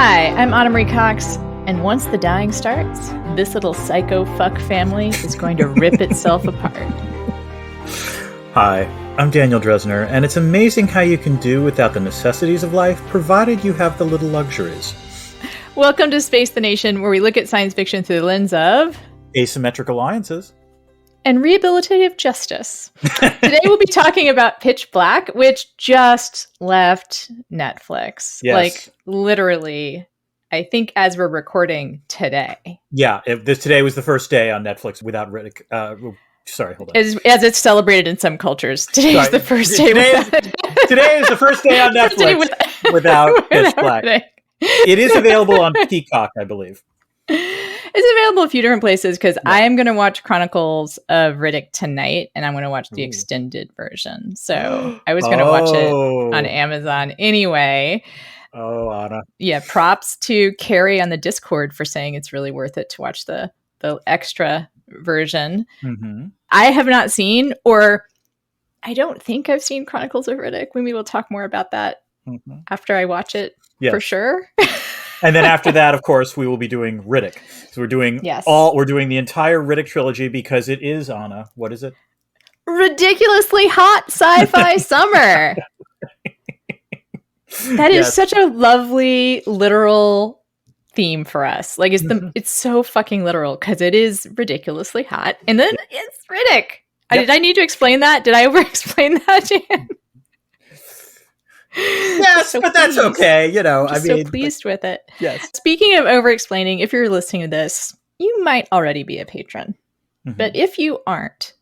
Hi, I'm Anna Marie Cox, and once the dying starts, this little psycho fuck family is going to rip itself apart. Hi, I'm Daniel Dresner, and it's amazing how you can do without the necessities of life, provided you have the little luxuries. Welcome to Space the Nation, where we look at science fiction through the lens of asymmetric alliances and rehabilitative justice. Today we'll be talking about Pitch Black, which just left Netflix. Yes. Like, literally, I think as we're recording today. Yeah, today was the first day on Netflix without Riddick. Sorry, hold on. As it's celebrated in some cultures, today is the first day. Today is the first day on Netflix without Pitch Black. It is available on Peacock, I believe. It's available a few different places because I am going to watch Chronicles of Riddick tonight, and I'm going to watch the extended version. So I was going to watch it on Amazon anyway. Oh, Anna. Yeah, props to Carrie on the Discord for saying it's really worth it to watch the extra version. Mm-hmm. I have not seen, or I don't think I've seen Chronicles of Riddick. Maybe we'll talk more about that after I watch it for sure. And then after that, of course, we will be doing Riddick. So we're doing the entire Riddick trilogy because it is, Anna, what is it? Ridiculously hot sci-fi summer. That is such a lovely literal theme for us. Like it's so fucking literal because it is ridiculously hot. And then it's Riddick. Yep. Did I need to explain that? Did I over-explain that, Jan? Yes, but that's okay. You know, I'm so pleased with it. Yes. Speaking of over-explaining, if you're listening to this, you might already be a patron. Mm-hmm. But if you aren't,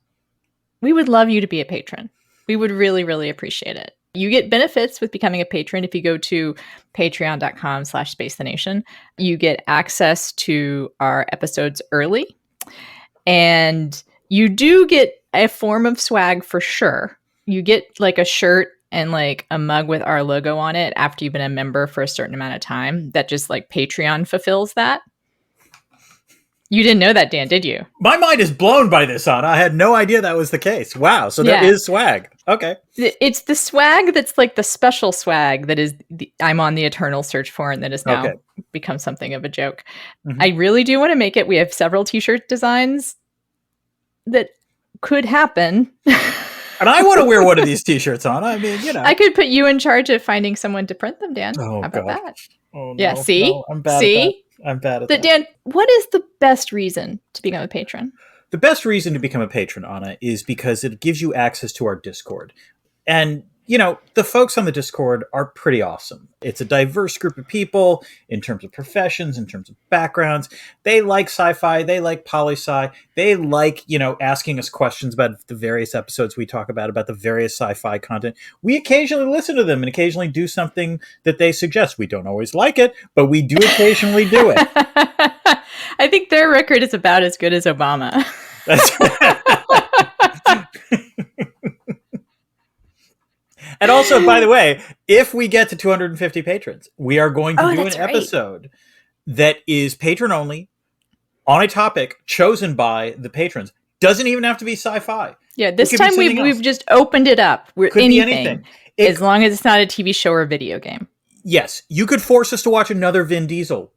we would love you to be a patron. We would really, really appreciate it. You get benefits with becoming a patron if you go to patreon.com/spacethenation. You get access to our episodes early. And you do get a form of swag for sure. You get like a shirt and like a mug with our logo on it after you've been a member for a certain amount of time. That just like Patreon fulfills that. You didn't know that, Dan, did you? My mind is blown by this, Anna. I had no idea that was the case. Wow. So there is swag. Okay. It's the swag that's like the special swag that is I'm on the eternal search for, and that has now become something of a joke. Mm-hmm. I really do want to make it. We have several t-shirt designs that could happen. And I want to wear one of these t-shirts, Anna. I mean, you know. I could put you in charge of finding someone to print them, Dan. Oh, how about God. that? Oh, no, yeah, see? No, I'm bad at that. I'm bad at that. Dan, what is the best reason to become a patron? The best reason to become a patron, Anna, is because it gives you access to our Discord. And, you know, the folks on the Discord are pretty awesome. It's a diverse group of people in terms of professions, in terms of backgrounds. They like sci-fi. They like poli-sci. They like, you know, asking us questions about the various episodes we talk about the various sci-fi content. We occasionally listen to them and occasionally do something that they suggest. We don't always like it, but we do occasionally do it. I think their record is about as good as Obama. And also, by the way, if we get to 250 patrons, we are going to do an episode that is patron only on a topic chosen by the patrons. Doesn't even have to be sci-fi. Yeah, this time we've just opened it up. Could be anything. As long as it's not a TV show or a video game. Yes, you could force us to watch another Vin Diesel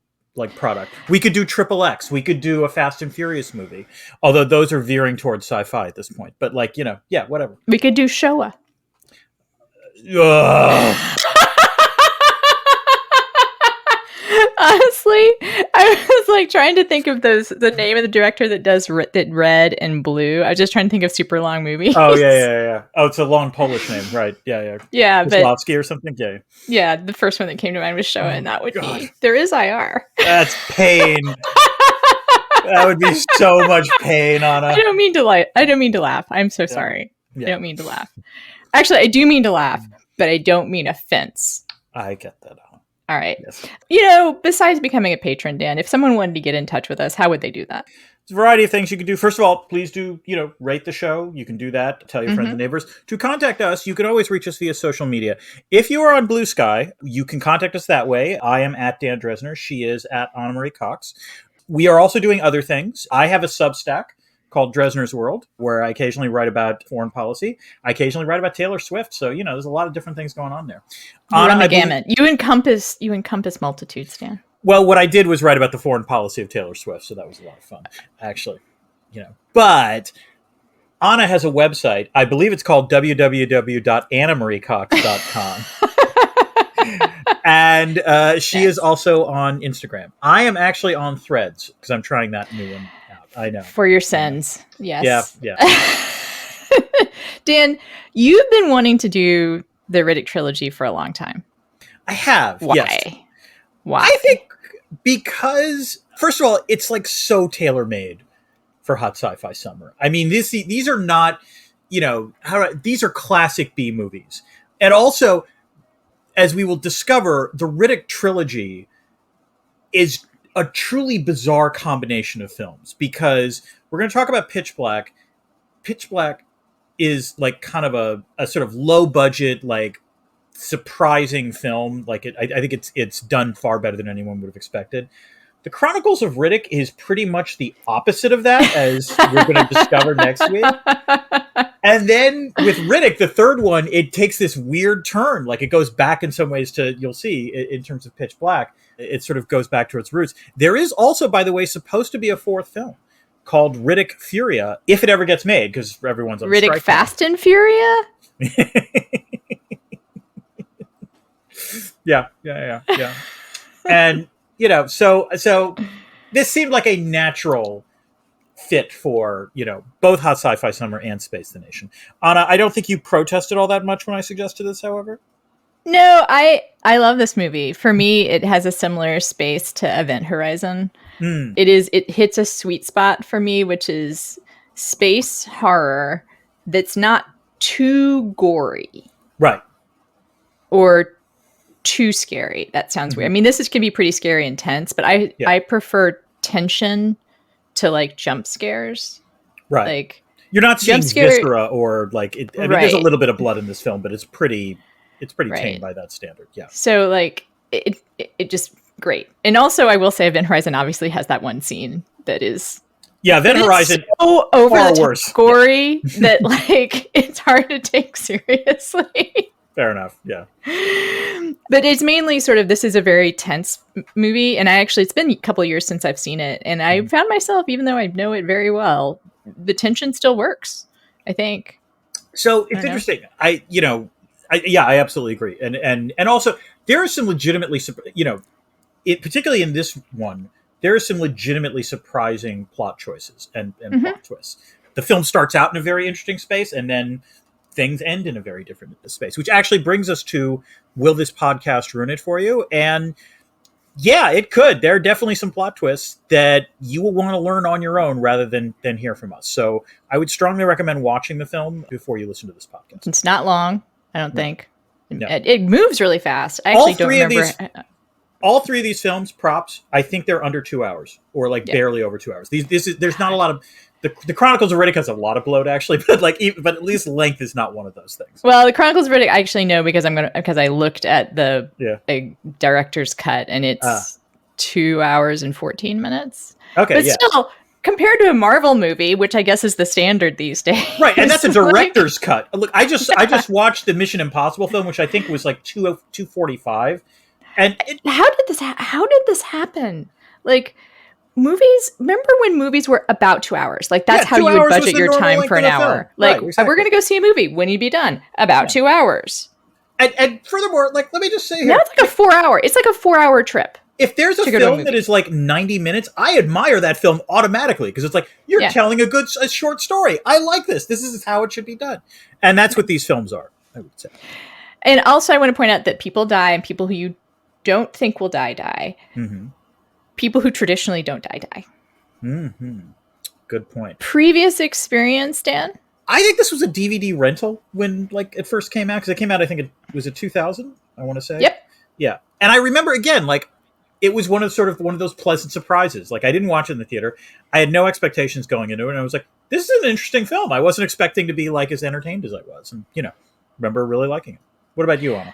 product. We could do XXX. We could do a Fast and Furious movie. Although those are veering towards sci-fi at this point. But whatever. We could do Showa. Honestly, I was like trying to think of the name of the director that does that red and blue. I was just trying to think of super long movies. Oh yeah. Oh, it's a long Polish name, right? Yeah. Yeah, Kozlowski or something. Yeah. Yeah, the first one that came to mind was Showa, and that would be There Is IR. That's pain. That would be so much pain, Anna. I don't mean to laugh. I'm so sorry. Yeah. I don't mean to laugh. Actually, I do mean to laugh, but I don't mean offense. I get that. All right. Yes. You know, besides becoming a patron, Dan, if someone wanted to get in touch with us, how would they do that? There's a variety of things you can do. First of all, please do, rate the show. You can do that. Tell your friends and neighbors. To contact us, you can always reach us via social media. If you are on Blue Sky, you can contact us that way. I am at Dan Dresner. She is at Anna Marie Cox. We are also doing other things. I have a Substack called Dresner's World, where I occasionally write about foreign policy. I occasionally write about Taylor Swift. So, there's a lot of different things going on there. You run the gamut. You encompass multitudes, Dan. Well, what I did was write about the foreign policy of Taylor Swift, so that was a lot of fun, actually. But Anna has a website. I believe it's called www.annamariecox.com. And she is also on Instagram. I am actually on Threads because I'm trying that new one out. I know. For your sins. Yes. Yeah. Dan, you've been wanting to do the Riddick trilogy for a long time. I have. Why? Yes. Why? I think because, first of all, it's like so tailor-made for hot sci-fi summer. I mean, these are not, these are classic B movies. And also, as we will discover, the Riddick trilogy is a truly bizarre combination of films, because we're going to talk about Pitch Black. Pitch Black is like kind of a sort of low budget, like surprising film. Like I think it's done far better than anyone would have expected. The Chronicles of Riddick is pretty much the opposite of that, as we're going to discover next week. And then with Riddick, the third one, it takes this weird turn. Like it goes back in some ways to, you'll see, in terms of Pitch Black, it sort of goes back to its roots. There is also, by the way, supposed to be a fourth film called Riddick Furia, if it ever gets made, because everyone's on Riddick strike Fast and Furia? Yeah. And so this seemed like a natural fit for, both hot sci-fi summer and Space the Nation. Anna, I don't think you protested all that much when I suggested this, however. No, I love this movie. For me, it has a similar space to Event Horizon. It hits a sweet spot for me, which is space horror that's not too gory. Right. Or too scary. That sounds weird. I mean, can be pretty scary and tense, but I prefer tension to like jump scares. Right. Like you're not seeing viscera or like it. I mean, there's a little bit of blood in this film, but it's pretty tame by that standard. Yeah. So like it just great. And also I will say Event Horizon obviously has that one scene that is Event Horizon so over the top gory that like it's hard to take seriously. Fair enough. Yeah. But it's mainly sort of, this is a very tense movie. And it's been a couple of years since I've seen it. And I found myself, even though I know it very well, the tension still works, I think. So it's interesting. I absolutely agree. And also there are some legitimately, particularly in this one, there are some legitimately surprising plot choices and plot twists. The film starts out in a very interesting space, and then things end in a very different space, which actually brings us to, will this podcast ruin it for you? And yeah, it could. There are definitely some plot twists that you will want to learn on your own rather than hear from us. So I would strongly recommend watching the film before you listen to this podcast. It's not long, I don't think. No. It moves really fast. I actually don't remember. All three of these films, props, I think they're under 2 hours, or like barely over 2 hours. There's not a lot of... The Chronicles of Riddick has a lot of bloat, actually, but at least length is not one of those things. Well, the Chronicles of Riddick, I actually know because I looked at the director's cut, and it's 2 hours and 14 minutes. Okay, but still, compared to a Marvel movie, which I guess is the standard these days, right? And that's a director's cut. Look, I just watched the Mission Impossible film, which I think was like 2:45, and how did this happen? Like. Movies, remember when movies were about 2 hours? Like that's how you would budget your time for an hour. Like we're going to go see a movie. When you'd be done? About 2 hours. And furthermore, like let me just say here. Now it's like a 4 hour. It's like a 4 hour trip. If there's a film that is like 90 minutes, I admire that film automatically because it's like you're telling a short story. I like this. This is how it should be done. And that's what these films are, I would say. And also I want to point out that people die, and people who you don't think will die. Mm-hmm. People who traditionally don't die. Mm-hmm. Good point. Previous experience, Dan? I think this was a DVD rental when it first came out, because it came out, I think it was 2000, I want to say. Yep. Yeah. And I remember, again, it was one of those pleasant surprises. Like, I didn't watch it in the theater. I had no expectations going into it, and I was like, this is an interesting film. I wasn't expecting to be as entertained as I was, and remember really liking it. What about you, Anna?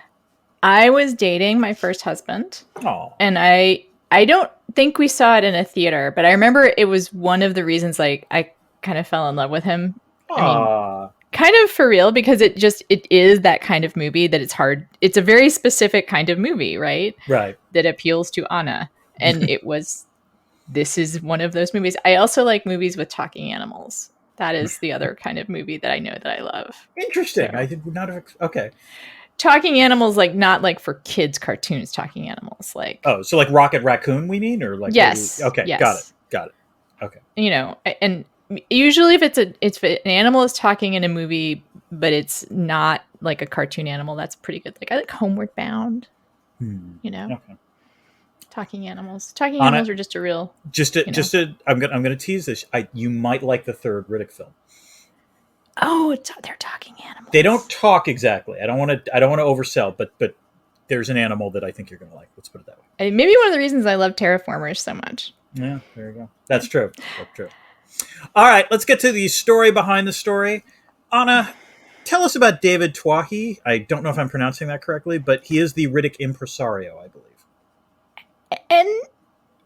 I was dating my first husband. Oh. And I don't think we saw it in a theater, but I remember it was one of the reasons I kind of fell in love with him. I mean, Aww. kind of for real, because it is that kind of movie that it's hard. It's a very specific kind of movie, right? Right. That appeals to Anna. And this is one of those movies. I also like movies with talking animals. That is the other kind of movie that I know that I love. Interesting. So, I did not have. Okay. talking animals, like not like for kids cartoons, talking animals like. Oh, so like Rocket Raccoon, we mean, or like Yes. Okay, Yes. got it. Okay. You know, and usually if if an animal is talking in a movie, but it's not like a cartoon animal, that's pretty good. Like I like Homeward Bound. You know, Okay. talking animals. Talking Anna, animals are just a real. I'm gonna tease this. You might like the third Riddick film. Oh, they're talking animals. They don't talk exactly. I don't want to oversell, but there's an animal that I think you're gonna like. Let's put it that way. And maybe one of the reasons I love Terraformers so much. Yeah, there you go. That's true. That's true. All right, let's get to the story behind the story. Anna, tell us about David Twohy. I don't know if I'm pronouncing that correctly, but he is the Riddick impresario, I believe. And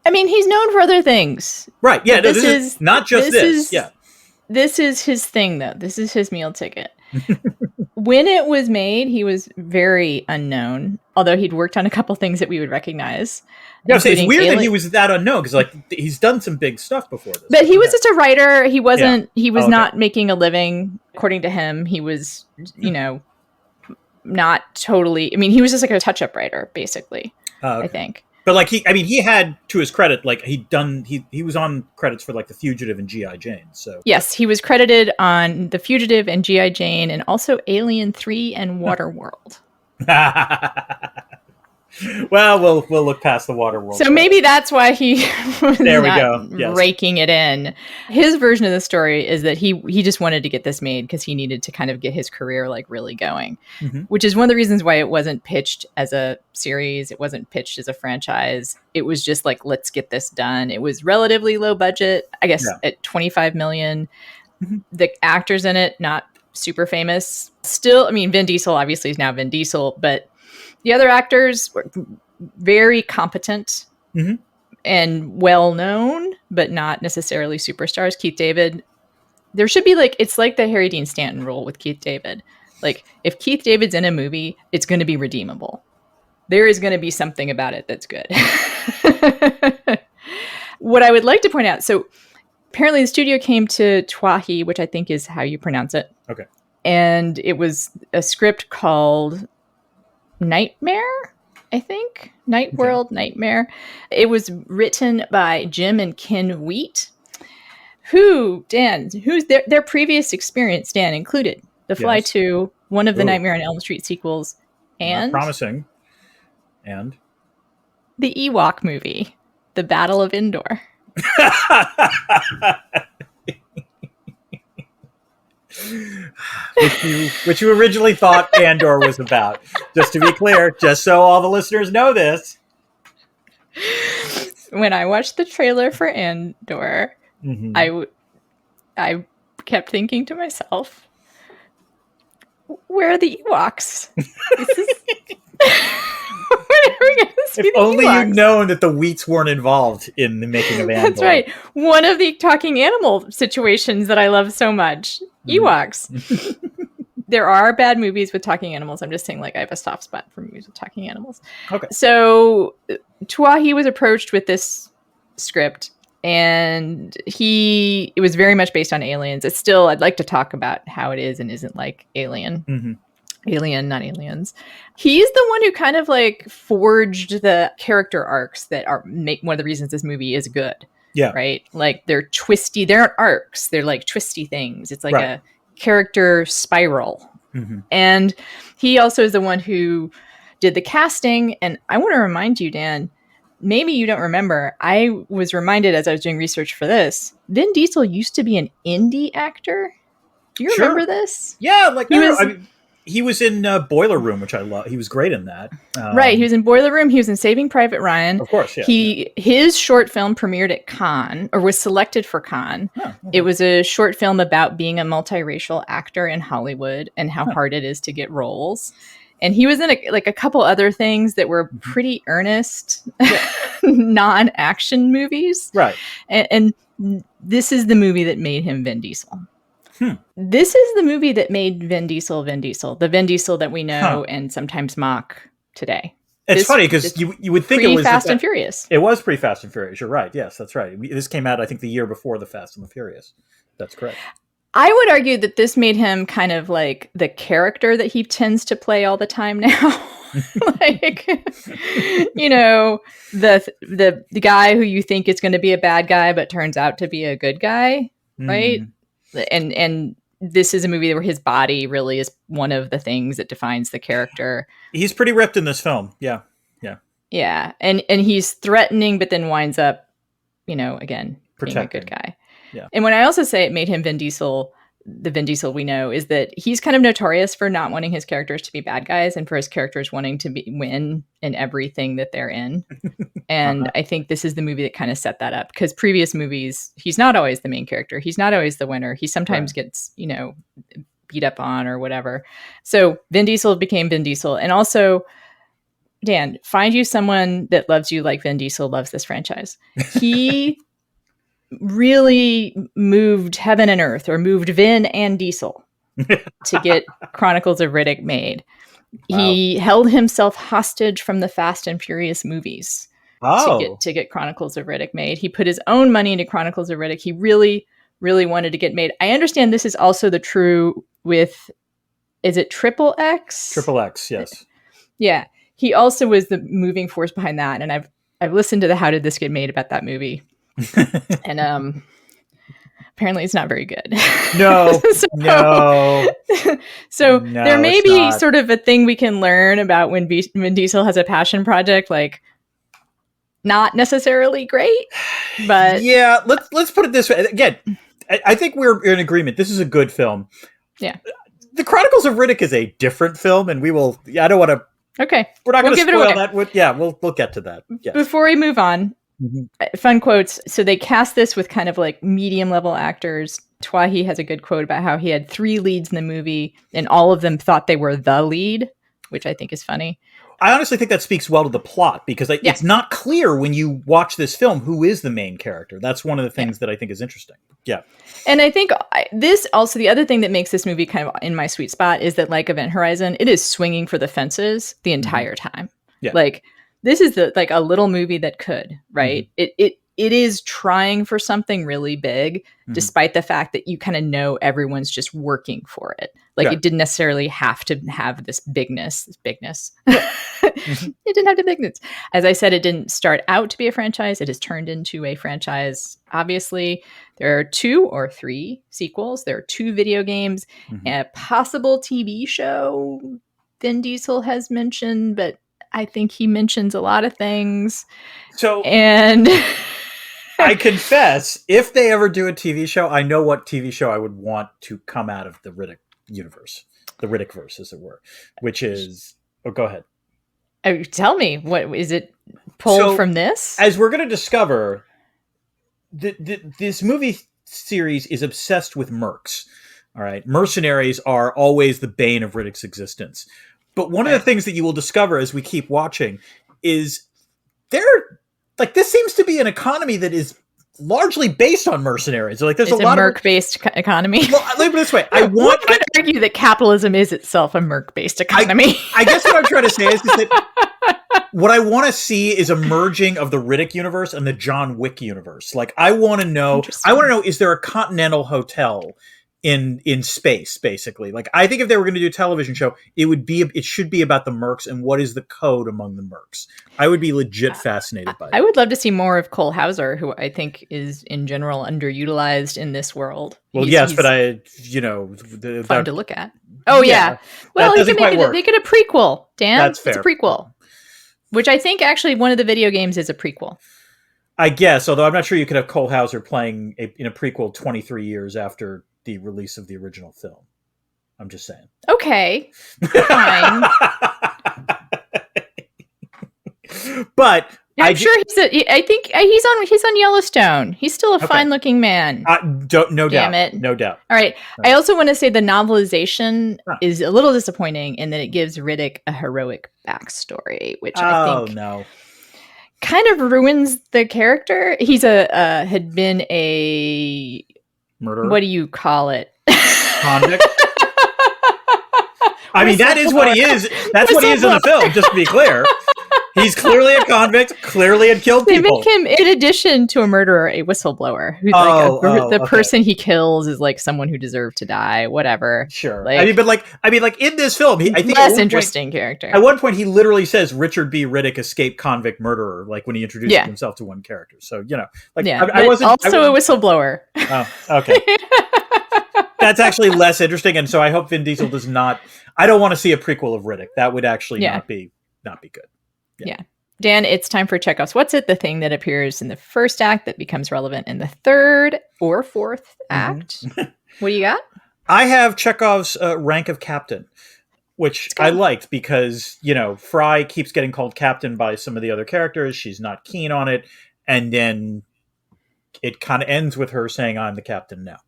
I mean, he's known for other things. Right. Yeah. This is not just this. Yeah. This is his thing, though. This is his meal ticket. When it was made, he was very unknown, although he'd worked on a couple things that we would recognize. Yeah, so it's weird that he was that unknown, because like he's done some big stuff before this. But he was just a writer. He wasn't. Yeah. He was not making a living, according to him. He was, not totally. I mean, he was just like a touch-up writer, basically. I think. But like he had, to his credit, like he was on credits for like The Fugitive and G.I. Jane. So yes, he was credited on The Fugitive and G.I. Jane, and also Alien 3 and Waterworld. Well, we'll look past the Waterworld. So maybe that's why he was Yes. Raking it in. His version of the story is that he just wanted to get this made because he needed to kind of get his career like really going, which is one of the reasons why it wasn't pitched as a series. It wasn't pitched as a franchise. It was just like, let's get this done. It was relatively low budget, I guess, at $25 million. The actors in it, not super famous. Still, I mean, Vin Diesel obviously is now Vin Diesel, but the other actors were very competent and well-known, but not necessarily superstars. Keith David, there should be like, it's like the Harry Dean Stanton rule with Keith David. Like, if Keith David's in a movie, it's going to be redeemable. There is going to be something about it that's good. What I would like to point out, so apparently the studio came to Twohy, which I think is how you pronounce it. Okay. And it was a script called Nightmare, I think. Night World, Nightmare. It was written by Jim and Ken Wheat, who's their previous experience, Dan, included The Fly 2, one of the Nightmare on Elm Street sequels, and not promising, and the Ewok movie, The Battle of Endor. which you originally thought Andor was about. Just to be clear, just so all the listeners know this. When I watched the trailer for Andor, I kept thinking to myself, where are the Ewoks? If only you'd known that the Wheats weren't involved in the making of Andor. That's right. One of the talking animal situations that I love so much. Ewoks. There are bad movies with talking animals. I'm just saying, like, I have a soft spot for movies with talking animals. Okay. So Twohy was approached with this script, and it was very much based on Aliens. It's still, I'd like to talk about how it is and isn't like Alien. Alien, not Aliens. He's the one who kind of like forged the character arcs that make one of the reasons this movie is good. Yeah. Right? Like, they're twisty. They aren't arcs. They're like twisty things. It's like a character spiral. And he also is the one who did the casting. And I want to remind you, Dan, maybe you don't remember. I was reminded as I was doing research for this, Vin Diesel used to be an indie actor. Do you remember this? Yeah. Like, he was in Boiler Room, which I love. He was great in that. Right. He was in Boiler Room. He was in Saving Private Ryan. Of course, yeah. His short film premiered at Cannes, or was selected for Cannes. Oh, okay. It was a short film about being a multiracial actor in Hollywood and how hard it is to get roles. And he was in a couple other things that were pretty earnest, non-action movies. Right. And this is the movie that made him Vin Diesel. Hmm. This is the movie that made Vin Diesel, the Vin Diesel that we know and sometimes mock today. It's funny because you would think it was Fast and Furious. It was pre Fast and Furious. You're right. Yes, that's right. This came out, I think, the year before the Fast and the Furious. That's correct. I would argue that this made him kind of like the character that he tends to play all the time now. Like, you know, the guy who you think is going to be a bad guy but turns out to be a good guy, right? And this is a movie where his body really is one of the things that defines the character. He's pretty ripped in this film. Yeah. And he's threatening, but then winds up, you know, again, being a good guy. Yeah. And when I also say it made him Vin Diesel, the Vin Diesel we know, is that he's kind of notorious for not wanting his characters to be bad guys and for his characters wanting to win in everything that they're in. And I think this is the movie that kind of set that up, because previous movies, he's not always the main character. He's not always the winner. He sometimes gets, you know, beat up on or whatever. So Vin Diesel became Vin Diesel. And also, Dan, find you someone that loves you like Vin Diesel loves this franchise. He really moved heaven and earth, or moved Vin and Diesel to get Chronicles of Riddick made. Wow. He held himself hostage from the Fast and Furious movies to get Chronicles of Riddick made. He put his own money into Chronicles of Riddick. He really, really wanted to get made. I understand this is also the true with, is it Triple X? Triple X, yes. Yeah. He also was the moving force behind that. And I've listened to the How Did This Get Made about that movie. And apparently it's not very good. No. So there may be sort of a thing we can learn about when Diesel has a passion project, like not necessarily great, but yeah, let's put it this way. Again, I think we're in agreement. This is a good film. Yeah. The Chronicles of Riddick is a different film, and we will. I don't want to. Okay. We're not going to spoil that. We'll get to that. Yes. Before we move on. Fun quotes. So they cast this with kind of like medium level actors. Twahi has a good quote about how he had 3 leads in the movie and all of them thought they were the lead, which I think is funny. I honestly think that speaks well to the plot, because it's not clear when you watch this film who is the main character. That's one of the things that I think is interesting. Yeah. And I think this also, the other thing that makes this movie kind of in my sweet spot is that, like Event Horizon, it is swinging for the fences the entire time. Yeah. Like, this is a little movie that could, right? It is trying for something really big, despite the fact that you kind of know everyone's just working for it. Like, it didn't necessarily have to have this bigness. It didn't have the bigness. As I said, it didn't start out to be a franchise. It has turned into a franchise. Obviously, there are 2 or 3 sequels. There are 2 video games, a possible TV show Vin Diesel has mentioned, but I think he mentions a lot of things. And I confess, if they ever do a TV show, I know what TV show I would want to come out of the Riddick universe, the Riddickverse, as it were, which is, go ahead. Tell me, what is it pulled from this? As we're going to discover, this movie series is obsessed with mercs. All right. Mercenaries are always the bane of Riddick's existence. But one of the things that you will discover as we keep watching is this seems to be an economy that is largely based on mercenaries. Like, there's a lot of merc-based economy. Well, let me put it this way: I could argue that capitalism is itself a merc-based economy. I guess what I'm trying to say is that what I want to see is a merging of the Riddick universe and the John Wick universe. Like, I want to know, is there a Continental Hotel in space, basically? Like, I think if they were going to do a television show, it should be about the mercs and what is the code among the mercs. I would be legit fascinated by that. I would love to see more of Cole Hauser, who I think is in general underutilized in this world. Well, he's but fun to look at. Oh yeah. Well, he can make it a prequel, Dan. That's fair. It's a prequel, which I think actually one of the video games is a prequel. I guess, although I'm not sure you could have Cole Hauser playing in a prequel 23 years after the release of the original film. I'm just saying. Okay, fine. But I'm sure I think he's on Yellowstone. He's still a fine-looking man. No doubt. No doubt. All right. I also want to say the novelization is a little disappointing in that it gives Riddick a heroic backstory, which I think kind of ruins the character. He's had been a Murderer? What do you call it? Convict? I mean, that is what he is. That's what he is in the film, just to be clear. He's clearly a convict, clearly had killed people. They make him, in addition to a murderer, a whistleblower. Who's the person he kills is like someone who deserved to die, whatever. Sure. Like, I mean, in this film, I think less interesting character. At one point, he literally says Richard B. Riddick, escaped convict murderer, like when he introduces himself to one character. So, like, I wasn't also a whistleblower. Oh, okay. That's actually less interesting, and so I hope Vin Diesel does not. I don't want to see a prequel of Riddick. That would actually not be good. Yeah. Dan, it's time for Chekhov's What's It? The thing that appears in the first act that becomes relevant in the third or fourth act. What do you got? I have Chekhov's rank of captain, which I liked because, Fry keeps getting called captain by some of the other characters. She's not keen on it. And then it kind of ends with her saying, I'm the captain now.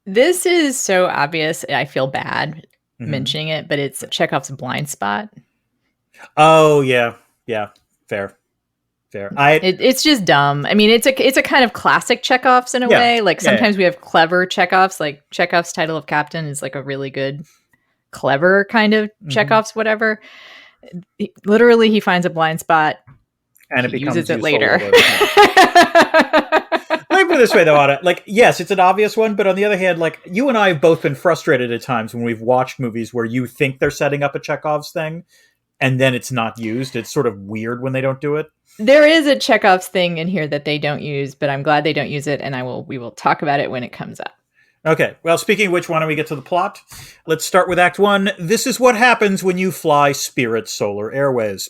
This is so obvious. I feel bad mentioning it, but it's Chekhov's blind spot. Oh, yeah. Yeah. Fair. It's just dumb. I mean, it's a kind of classic Chekhov's in a way. Like sometimes we have clever Chekhov's, like Chekhov's title of captain is like a really good, clever kind of Chekhov's whatever. Literally, he finds a blind spot and it uses it later. Let me put it this way, though, Anna. Like, yes, it's an obvious one, but on the other hand, like, you and I have both been frustrated at times when we've watched movies where you think they're setting up a Chekhov's thing, and then it's not used. It's sort of weird when they don't do it. There is a Chekhov's thing in here that they don't use, but I'm glad they don't use it, and we will talk about it when it comes up. Okay, well, speaking of which, why don't we get to the plot? Let's start with Act 1. This is what happens when you fly Spirit Solar Airways.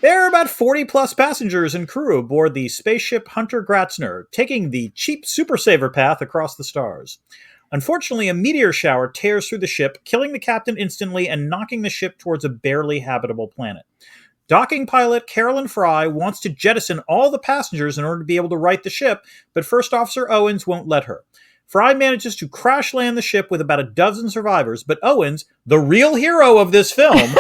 There are about 40-plus passengers and crew aboard the spaceship Hunter Gratzner, taking the cheap Super Saver path across the stars. Unfortunately, a meteor shower tears through the ship, killing the captain instantly and knocking the ship towards a barely habitable planet. Docking pilot Carolyn Fry wants to jettison all the passengers in order to be able to right the ship, but First Officer Owens won't let her. Fry manages to crash land the ship with about a dozen survivors, but Owens, the real hero of this film,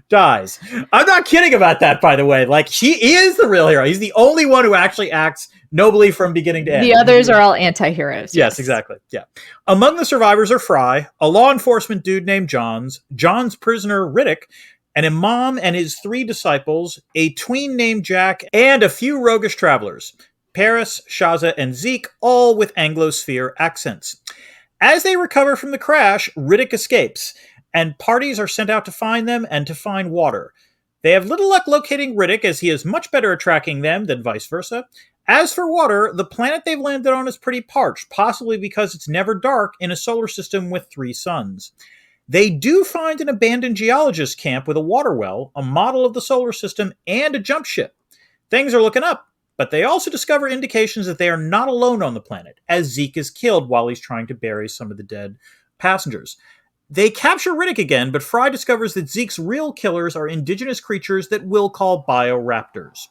dies. I'm not kidding about that, by the way. Like, he is the real hero. He's the only one who actually acts nobly from beginning to end. The others are all anti-heroes. Yes, exactly. Yeah. Among the survivors are Fry, a law enforcement dude named John's prisoner Riddick, an imam and his 3 disciples, a tween named Jack, and a few roguish travelers, Paris, Shaza, and Zeke, all with Anglosphere accents. As they recover from the crash, Riddick escapes, and parties are sent out to find them and to find water. They have little luck locating Riddick, as he is much better at tracking them than vice versa. As for water, the planet they've landed on is pretty parched, possibly because it's never dark in a solar system with 3 suns. They do find an abandoned geologist camp with a water well, a model of the solar system, and a jump ship. Things are looking up, but they also discover indications that they are not alone on the planet, as Zeke is killed while he's trying to bury some of the dead passengers. They capture Riddick again, but Fry discovers that Zeke's real killers are indigenous creatures that we'll call bioraptors.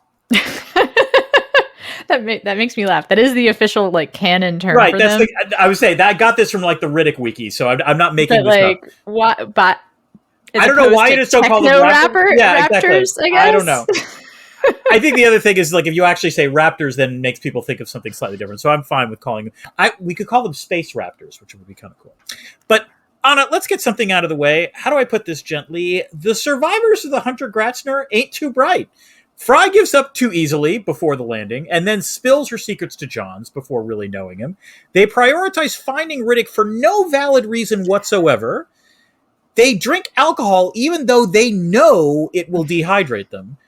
That makes me laugh. That is the official canon term right, for that's them. I would say that I got this from the Riddick wiki, so I'm not making this up. What? But I don't know why it is so called raptors. Exactly. I guess. I don't know. I think the other thing is if you actually say raptors, then it makes people think of something slightly different. So I'm fine with calling them. We could call them space raptors, which would be kind of cool. But Anna, let's get something out of the way. How do I put this gently? The survivors of the Hunter Gratzner ain't too bright. Fry gives up too easily before the landing, and then spills her secrets to Johns before really knowing him. They prioritize finding Riddick for no valid reason whatsoever. They drink alcohol even though they know it will dehydrate them.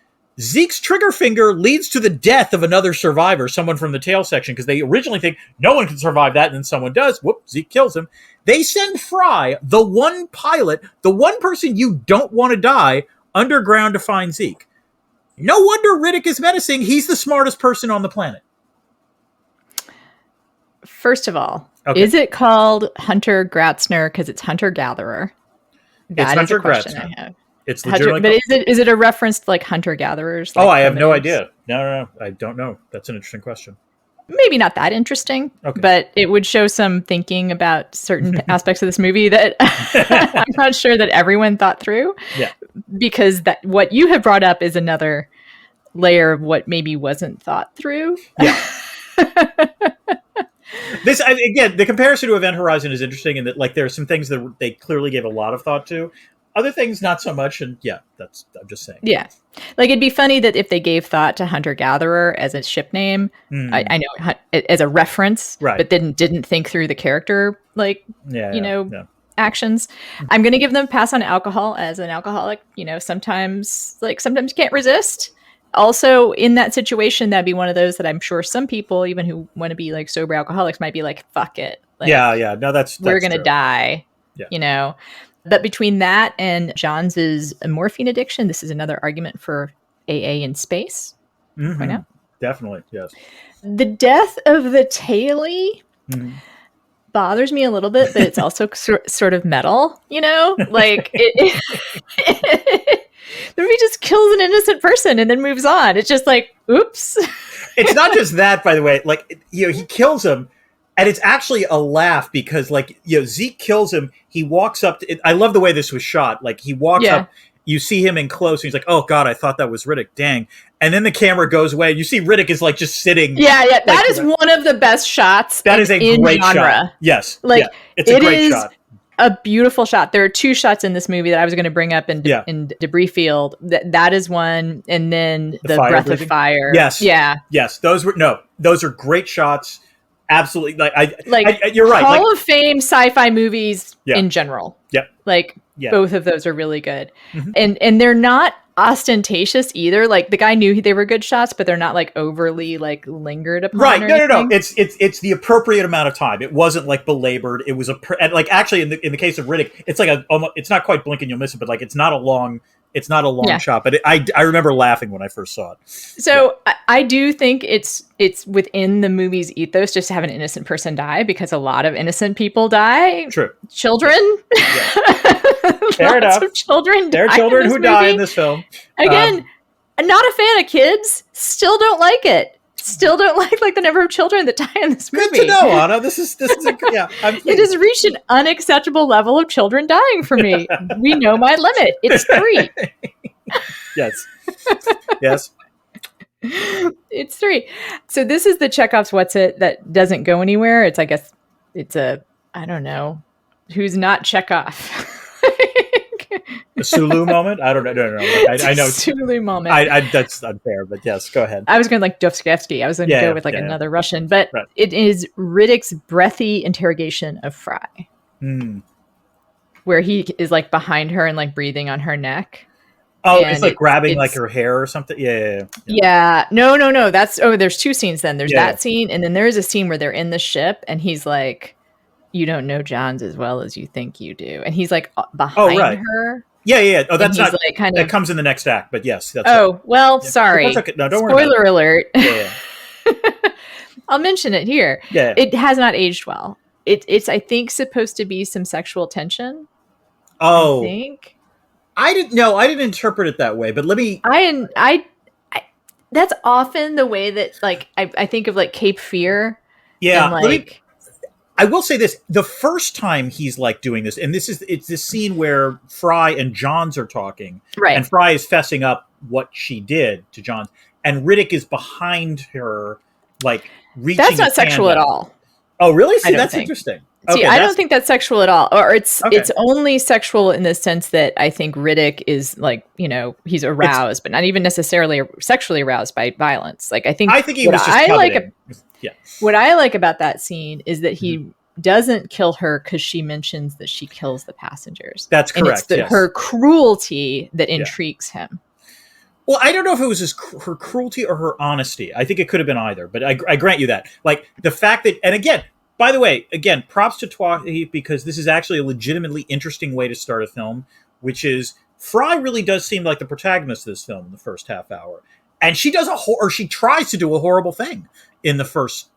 Zeke's trigger finger leads to the death of another survivor, someone from the tail section, because they originally think no one can survive that, and then someone does. Whoop, Zeke kills him. They send Fry, the one pilot, the one person you don't want to die, underground to find Zeke. No wonder Riddick is menacing. He's the smartest person on the planet. First of all, is it called Hunter Gratzner because it's hunter-gatherer? It's Hunter Gratzner. I have. It's legitimately but is it a reference to hunter-gatherers? I have no idea. No, I don't know. That's an interesting question. maybe not that interesting, Okay. but it would show some thinking about certain aspects of this movie that I'm not sure that everyone thought through. Yeah. Because that what you have brought up is another layer of what maybe wasn't thought through. Yeah. Again, the comparison to Event Horizon is interesting in that, like, there are some things that they clearly gave a lot of thought to, other things not so much. And yeah, I'm just saying. Yeah, like it'd be funny that if they gave thought to Hunter Gatherer as a ship name, I know as a reference, right, but didn't think through the character, like actions. I'm going to give them a pass on alcohol. As an alcoholic, sometimes you can't resist. Also, in that situation, that'd be one of those that I'm sure some people, even who want to be like sober alcoholics, might be like, "Fuck it." Like, no, that's we're going to die. Yeah. But between that and Johns' morphine addiction, this is another argument for AA in space. Point out. Definitely, yes. The death of the Taily bothers me a little bit, but it's also sort of metal, like the movie just kills an innocent person and then moves on. It's just like, oops. It's not just that, by the way. Like, he kills him, and it's actually a laugh because, like, Zeke kills him. He walks up. I love the way this was shot. Like, he walks up. You see him in close, and he's like, "Oh God, I thought that was Riddick. Dang!" And then the camera goes away. And you see Riddick is like just sitting. Yeah. That is one of the best shots. That is a great genre. Shot. Yes, like it's a great shot. A beautiful shot. There are two shots in this movie that I was going to bring up in Debris Field. That is one, and then the breath breathing. Of fire. Yes, yes. Those are great shots. Absolutely. You're right. Hall of Fame sci-fi movies in general. Yep. Both of those are really good. And they're not ostentatious either. Like, the guy knew they were good shots, but they're not like overly like lingered upon. Right. No. It's the appropriate amount of time. It wasn't like belabored. It was actually in the case of Riddick, it's like it's not quite blink and you'll miss it, but like it's not a long shot. But I remember laughing when I first saw it. So I do think it's within the movie's ethos just to have an innocent person die, because a lot of innocent people die. True. Children. Yeah. Fair enough. Of children. There are children who die in this film. Again, I'm not a fan of kids. Still don't like it. Still don't like the number of children that die in this movie. Good to know, Anna. This is it has reached an unacceptable level of children dying for me. We know my limit. It's 3. Yes. It's 3. So this is the Chekhov's what's it that doesn't go anywhere. I guess it's a, I don't know, who's not Chekhov. A Sulu moment? I don't know. No. I know. Sulu moment. That's unfair, but yes, go ahead. I was going like Dostoevsky. I was going to go with another Russian, but It is Riddick's breathy interrogation of Fry, where he is like behind her and like breathing on her neck. Oh, it's like grabbing like her hair or something. Yeah. No. There's 2 scenes then. There's that scene, and then there is a scene where they're in the ship, and he's like, "You don't know Johns as well as you think you do," and he's like behind her. Yeah. Oh, that's not like that comes in the next act, but yes. That's sorry. That's okay. No, don't worry. Spoiler alert. Yeah. I'll mention it here. Yeah. It has not aged well. It's I think supposed to be some sexual tension. Oh. I think. I didn't interpret it that way, but let me. I that's often the way that like I think of like Cape Fear. Yeah. And, I will say this: the first time he's like doing this, and it's this scene where Fry and Johns are talking, right? And Fry is fessing up what she did to Johns, and Riddick is behind her, like reaching. That's not sexual at all. Oh, really? See, that's interesting. See, I don't think that's sexual at all, or it's only sexual in the sense that I think Riddick is like, he's aroused, but not even necessarily sexually aroused by violence. Like I think he was just coveting. What I like about that scene is that he doesn't kill her because she mentions that she kills the passengers. That's correct. And it's her cruelty that intrigues him. Well, I don't know if it was her cruelty or her honesty. I think it could have been either, but I grant you that. Like the fact that, and again, by the way, props to Twahi, because this is actually a legitimately interesting way to start a film, which is Fry really does seem like the protagonist of this film in the first half hour. And she does she tries to do a horrible thing in the first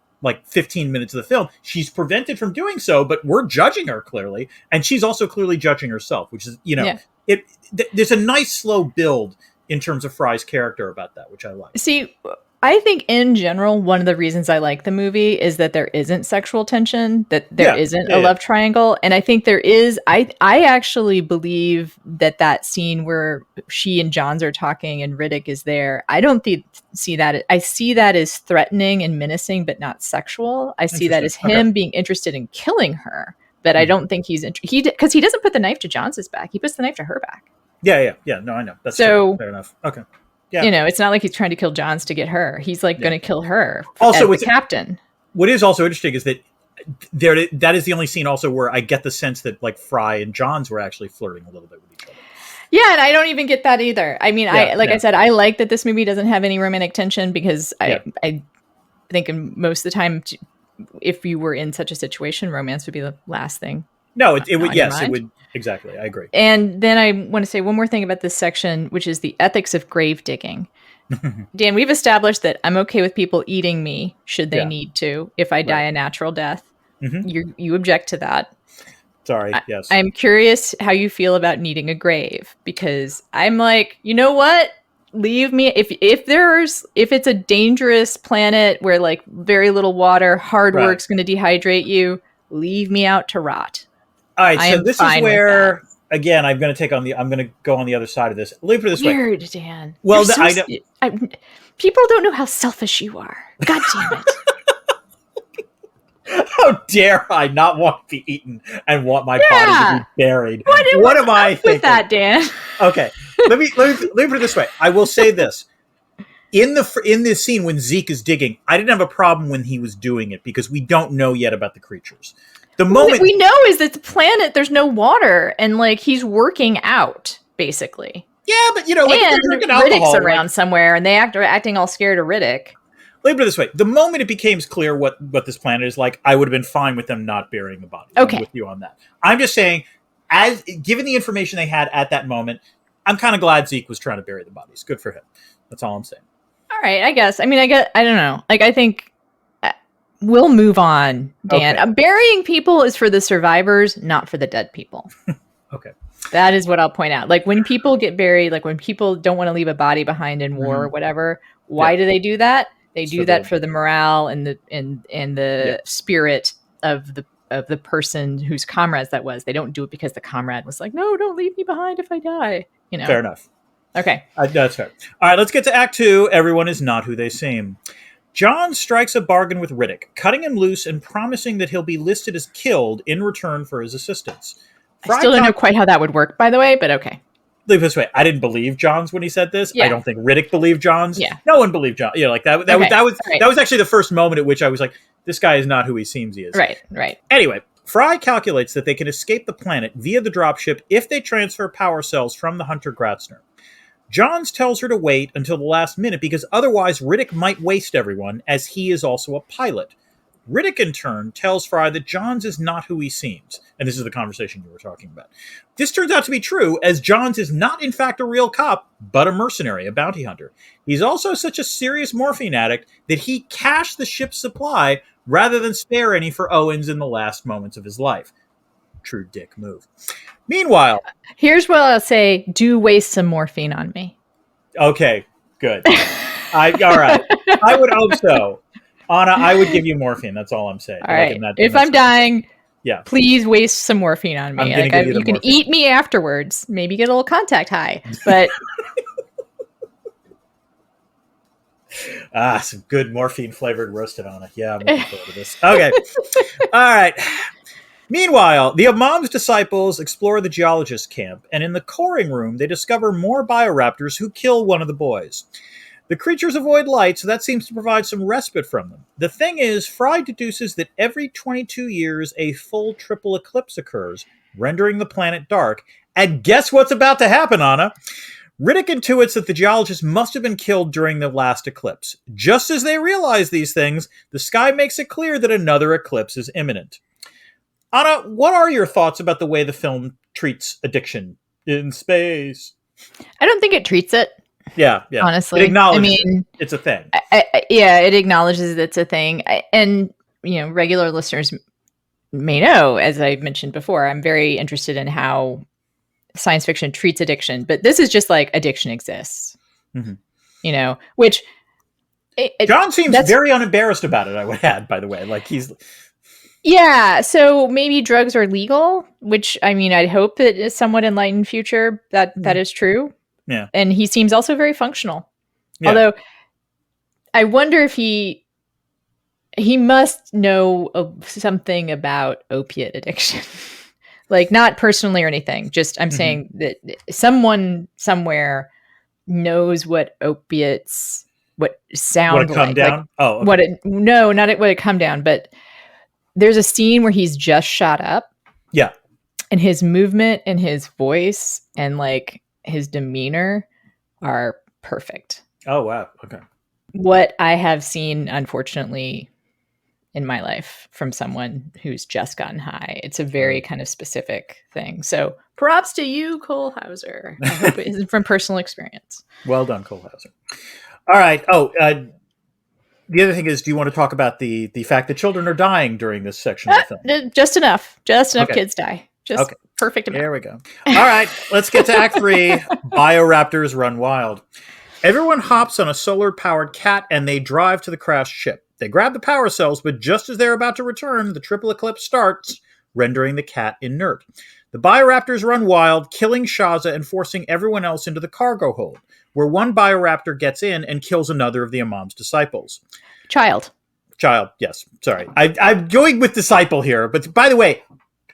15 minutes of the film. She's prevented from doing so, but we're judging her clearly, and she's also clearly judging herself, which is there's a nice slow build in terms of Fry's character about that, which I like. See, I think in general, one of the reasons I like the movie is that there isn't sexual tension, that there isn't a love triangle. And I think there is, I actually believe that scene where she and Johns are talking and Riddick is there, I don't see that. I see that as threatening and menacing, but not sexual. I see that as him being interested in killing her, but I don't think because he doesn't put the knife to Johns' back. He puts the knife to her back. Yeah. No, I know. That's true. Fair enough. Okay. Yeah. It's not like he's trying to kill Johns to get her. He's like going to kill her also as the captain. What is also interesting is that that is the only scene also where I get the sense that like Fry and Johns were actually flirting a little bit with each other. Yeah, and I don't even get that either. I mean, I said, I like that this movie doesn't have any romantic tension because I think in most of the time, if you were in such a situation, romance would be the last thing. No, it would. Yes, it would. Exactly. I agree. And then I want to say one more thing about this section, which is the ethics of grave digging. Dan, we've established that I'm okay with people eating me should they need to, if I die a natural death. Mm-hmm. You object to that. Sorry. Yes. I'm curious how you feel about needing a grave, because I'm like, you know what? Leave me. If it's a dangerous planet where like very little water, hard work's going to dehydrate you, leave me out to rot. All right, so this is where again I'm going to go on the other side of this. Let me put it this way. Weird, Dan. Well, people don't know how selfish you are. God damn it! How dare I not want to be eaten and want my body to be buried? What am I thinking? With that, Dan? Okay, let me put it this way. I will say this. In this scene when Zeke is digging, I didn't have a problem when he was doing it because we don't know yet about the creatures. The moment we know is that the planet, there's no water, and like he's working out basically. Yeah, but like and Riddick's around somewhere, and are acting all scared of Riddick. Let me put it this way: the moment it became clear what this planet is like, I would have been fine with them not burying the body. Okay, I'm with you on that. I'm just saying, as given the information they had at that moment, I'm kind of glad Zeke was trying to bury the bodies. Good for him. That's all I'm saying. All right, I guess. I mean, I don't know. Like, I think. We'll move on, Dan. Okay. Burying people is for the survivors, not for the dead people. Okay. That is what I'll point out. Like when people get buried, like when people don't want to leave a body behind in war or whatever, why do they do that? They do that for the morale and the spirit of the person whose comrades that was. They don't do it because the comrade was like, no, don't leave me behind if I die. Fair enough. Okay. That's fair. All right, let's get to Act 2. Everyone is not who they seem. John strikes a bargain with Riddick, cutting him loose and promising that he'll be listed as killed in return for his assistance. I still don't know quite how that would work, by the way, but okay. Leave it this way. I didn't believe Johns when he said this. Yeah. I don't think Riddick believed Johns. Yeah. No one believed John. Like that was actually the first moment at which I was like, this guy is not who he seems he is. Right. Anyway, Fry calculates that they can escape the planet via the dropship if they transfer power cells from the Hunter Gratzner. Johns tells her to wait until the last minute because otherwise Riddick might waste everyone, as he is also a pilot. Riddick, in turn, tells Fry that Johns is not who he seems. And this is the conversation you were talking about. This turns out to be true, as Johns is not, in fact, a real cop, but a mercenary, a bounty hunter. He's also such a serious morphine addict that he cached the ship's supply rather than spare any for Owens in the last moments of his life. True dick move. Meanwhile, here's what I'll say: do waste some morphine on me. Okay, good. All right. I would hope so. Anna, I would give you morphine. That's all I'm saying. All right. If I'm dying, please waste some morphine on me. You can eat me afterwards. Maybe get a little contact high. But some good morphine flavored roasted Anna. Yeah, I'm looking forward to this. Okay. All right. Meanwhile, the Imam's disciples explore the geologist camp, and in the coring room, they discover more bioraptors who kill one of the boys. The creatures avoid light, so that seems to provide some respite from them. The thing is, Fry deduces that every 22 years, a full triple eclipse occurs, rendering the planet dark. And guess what's about to happen, Anna? Riddick intuits that the geologist must have been killed during the last eclipse. Just as they realize these things, the sky makes it clear that another eclipse is imminent. Anna, what are your thoughts about the way the film treats addiction in space? I don't think it treats it. Yeah. Honestly, it acknowledges it's a thing. It acknowledges it's a thing. And regular listeners may know, as I mentioned before, I'm very interested in how science fiction treats addiction. But this is just like addiction exists. Mm-hmm. Which John seems that's very unembarrassed about it, I would add, by the way. Like he's yeah. So maybe drugs are legal, which I mean, I'd hope that in a somewhat enlightened future that is true. yeah. And he seems also very functional. Yeah. Although I wonder if he must know something about opiate addiction. Like not personally or anything. Just I'm saying that someone somewhere knows what opiates Would sound it come like. down? Like Oh, okay. what it no, not what it come down, but there's a scene where he's just shot up. Yeah. And his movement and his voice and like his demeanor are perfect. Oh, wow. Okay. What I have seen, unfortunately, in my life from someone who's just gotten high, it's a very kind of specific thing. So props to you, Cole Hauser. I hope it isn't from personal experience. Well done, Cole Hauser. All right. Oh, the other thing is, do you want to talk about the fact that children are dying during this section of the film? Just enough. Just enough Okay. kids die. Just perfect amount. There we go. All right, let's get to Act 3. Bioraptors run wild. Everyone hops on a solar-powered cat and they drive to the crashed ship. They grab the power cells, but just as they're about to return, the triple eclipse starts, rendering the cat inert. The Bioraptors run wild, killing Shaza and forcing everyone else into the cargo hold, where one Bioraptor gets in and kills another of the Imam's disciples. Child, yes. Sorry. I'm going with disciple here, but by the way,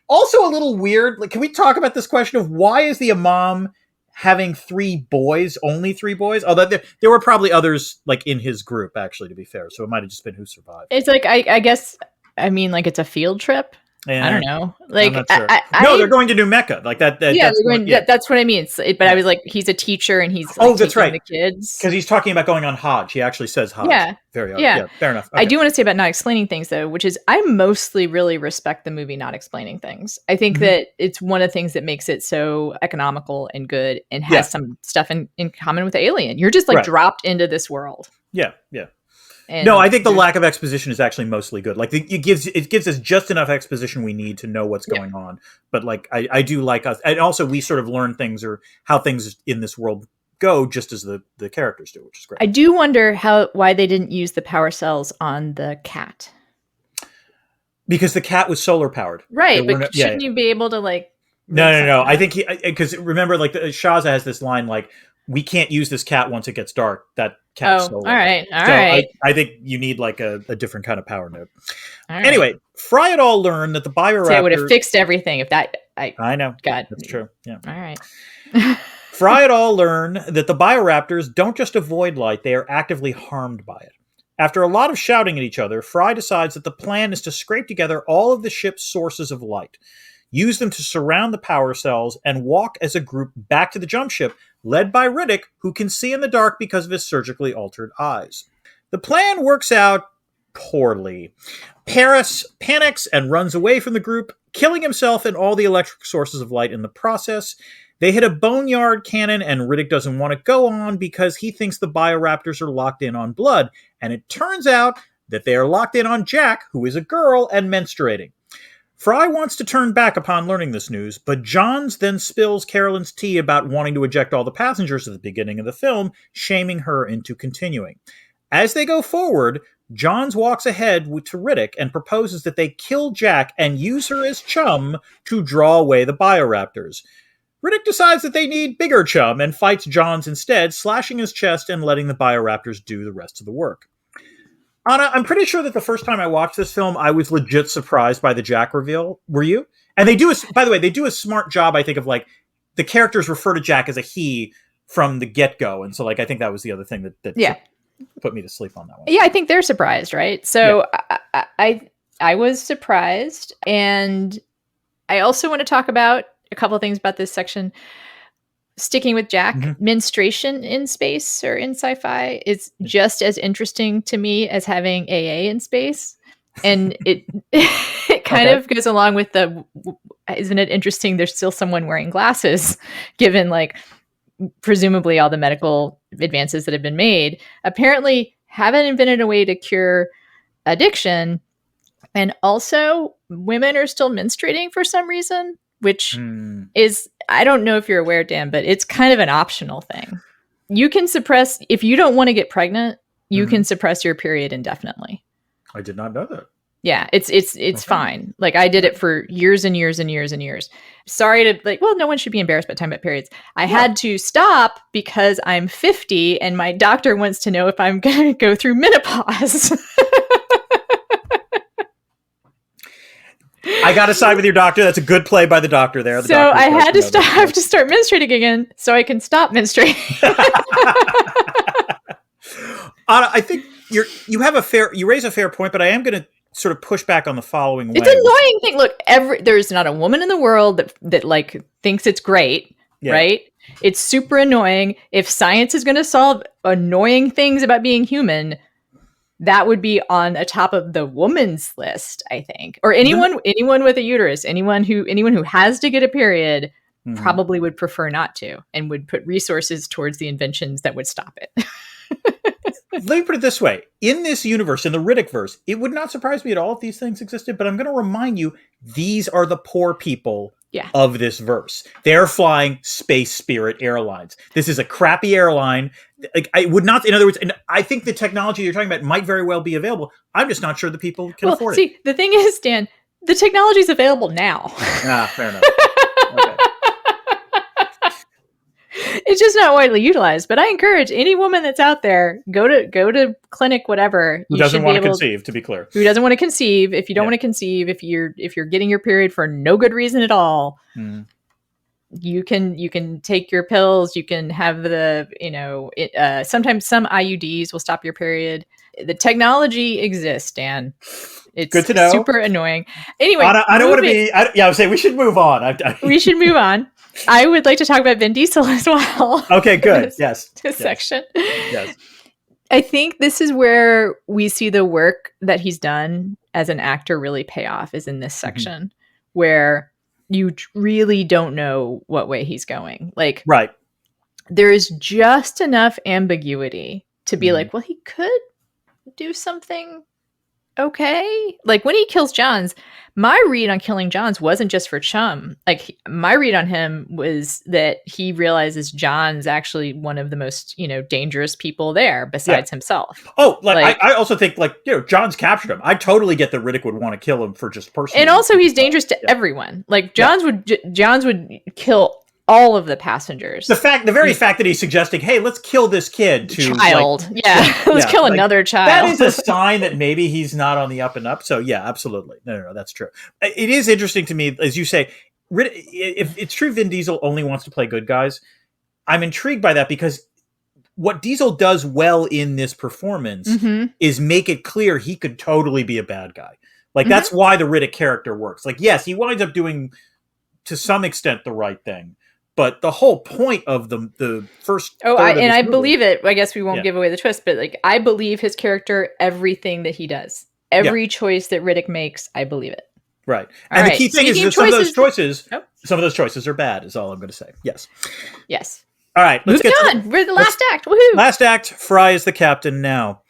also a little weird. Like, can we talk about this question of why is the Imam having 3 boys, only 3 boys? Although there were probably others like in his group, actually, to be fair. So it might have just been who survived. it's like I guess I mean like it's a field trip. I don't know. Like, I'm not sure. No, they're going to New Mecca. Like that. Yeah, that's that's what I mean. But I was like, he's a teacher and he's like, that's right. The kids because he's talking about going on Hajj. He actually says Hajj. Yeah, yeah. Fair enough. Okay. I do want to say about not explaining things though, which is I mostly really respect the movie not explaining things. I think that it's one of the things that makes it so economical and good and has some stuff in common with Alien. You're just like dropped into this world. Yeah. And no, I think the lack of exposition is actually mostly good. Like it gives us just enough exposition we need to know what's going on. But like I do like us, and also we sort of learn things or how things in this world go just as the characters do, which is great. I do wonder why they didn't use the power cells on the cat. Because the cat was solar powered, right? But shouldn't you be able to like? No. I think because remember, like Shaza has this line like, "We can't use this cat once it gets dark." That cat's solar. All right. I think you need like a different kind of power node. Anyway, Fry et al. Learned that the Bioraptors. I would have fixed everything if that. I know. God, that's true. Yeah. All right. Fry et al. Learn that the Bioraptors don't just avoid light; they are actively harmed by it. After a lot of shouting at each other, Fry decides that the plan is to scrape together all of the ship's sources of light, use them to surround the power cells, and walk as a group back to the jump ship, led by Riddick, who can see in the dark because of his surgically altered eyes. The plan works out poorly. Paris panics and runs away from the group, killing himself and all the electric sources of light in the process. They hit a boneyard cannon, and Riddick doesn't want to go on because he thinks the Bioraptors are locked in on blood. And it turns out that they are locked in on Jack, who is a girl and menstruating. Fry wants to turn back upon learning this news, but Johns then spills Carolyn's tea about wanting to eject all the passengers at the beginning of the film, shaming her into continuing. As they go forward, Johns walks ahead to Riddick and proposes that they kill Jack and use her as chum to draw away the Bioraptors. Riddick decides that they need bigger chum and fights Johns instead, slashing his chest and letting the Bioraptors do the rest of the work. Anna, I'm pretty sure that the first time I watched this film, I was legit surprised by the Jack reveal. Were you? And they do a smart job, I think, of like the characters refer to Jack as a he from the get-go. And so like I think that was the other thing that put me to sleep on that one. Yeah, I think they're surprised, right? So I was surprised. And I also want to talk about a couple of things about this section. Sticking with Jack, menstruation in space or in sci-fi is just as interesting to me as having AA in space. And it kind of goes along with isn't it interesting there's still someone wearing glasses, given like presumably all the medical advances that have been made, apparently haven't invented a way to cure addiction. And also women are still menstruating for some reason, which is, I don't know if you're aware, Dan, but it's kind of an optional thing. You can suppress, if you don't want to get pregnant, you can suppress your period indefinitely. I did not know that. Yeah, it's fine. Like I did it for years and years and years and years. Sorry to no one should be embarrassed by time about periods. I had to stop because I'm 50 and my doctor wants to know if I'm going to go through menopause. I got to side with your doctor. That's a good play by the doctor there. So I had to start menstruating again so I can stop menstruating. Anna, I think you raise a fair point, but I am going to sort of push back on the following way. It's an annoying thing. Look, there's not a woman in the world that like thinks it's great, right? It's super annoying. If science is going to solve annoying things about being human, that would be on the top of the woman's list, I think. Or anyone with a uterus, anyone who has to get a period probably would prefer not to and would put resources towards the inventions that would stop it. Let me put it this way. In this universe, in the Riddick verse, it would not surprise me at all if these things existed, but I'm going to remind you, these are the poor people of this verse. They're flying Space Spirit Airlines. This is a crappy airline. Like, I would not, in other words, and I think the technology you're talking about might very well be available. I'm just not sure the people can afford it. See, the thing is, Dan, the technology is available now. Fair enough. Okay. It's just not widely utilized, but I encourage any woman that's out there, go to clinic, whatever. Who doesn't want to conceive, to be clear. Who doesn't want to conceive. If you don't want to conceive, if you're getting your period for no good reason at all, you can take your pills. You can have sometimes some IUDs will stop your period. The technology exists, Dan. It's good to know. Super annoying. Anyway, I don't want to be. I would say we should move on. We should move on. I would like to talk about Vin Diesel as well. Okay, good. This section. Yes. I think this is where we see the work that he's done as an actor really pay off, is in this section where you really don't know what way he's going. Like, right. There is just enough ambiguity to be like, well, he could do something okay. Like when he kills Johns, my read on killing Johns wasn't just for Chum. Like my read on him was that he realizes John's actually one of the most, dangerous people there besides himself. Oh, I also think John's captured him. I totally get that Riddick would want to kill him for just personal. And also he's dangerous to everyone. Like Johns would kill all of the passengers. The very fact that he's suggesting, hey, let's kill this kid child. Let's kill another child. That is a sign that maybe he's not on the up and up. So yeah, absolutely. No, that's true. It is interesting to me, as you say, if it's true Vin Diesel only wants to play good guys, I'm intrigued by that because what Diesel does well in this performance is make it clear he could totally be a bad guy. Like that's why the Riddick character works. Like, yes, he winds up doing to some extent the right thing. But the whole point of the first I believe it. I guess we won't give away the twist, but I believe his character, everything that he does, every choice that Riddick makes, I believe it. Right. And the key thing is that some of those choices are bad, is all I'm going to say. Yes. All right. Let's get on. We're the last act. Woohoo! Last act. Fry is the captain now.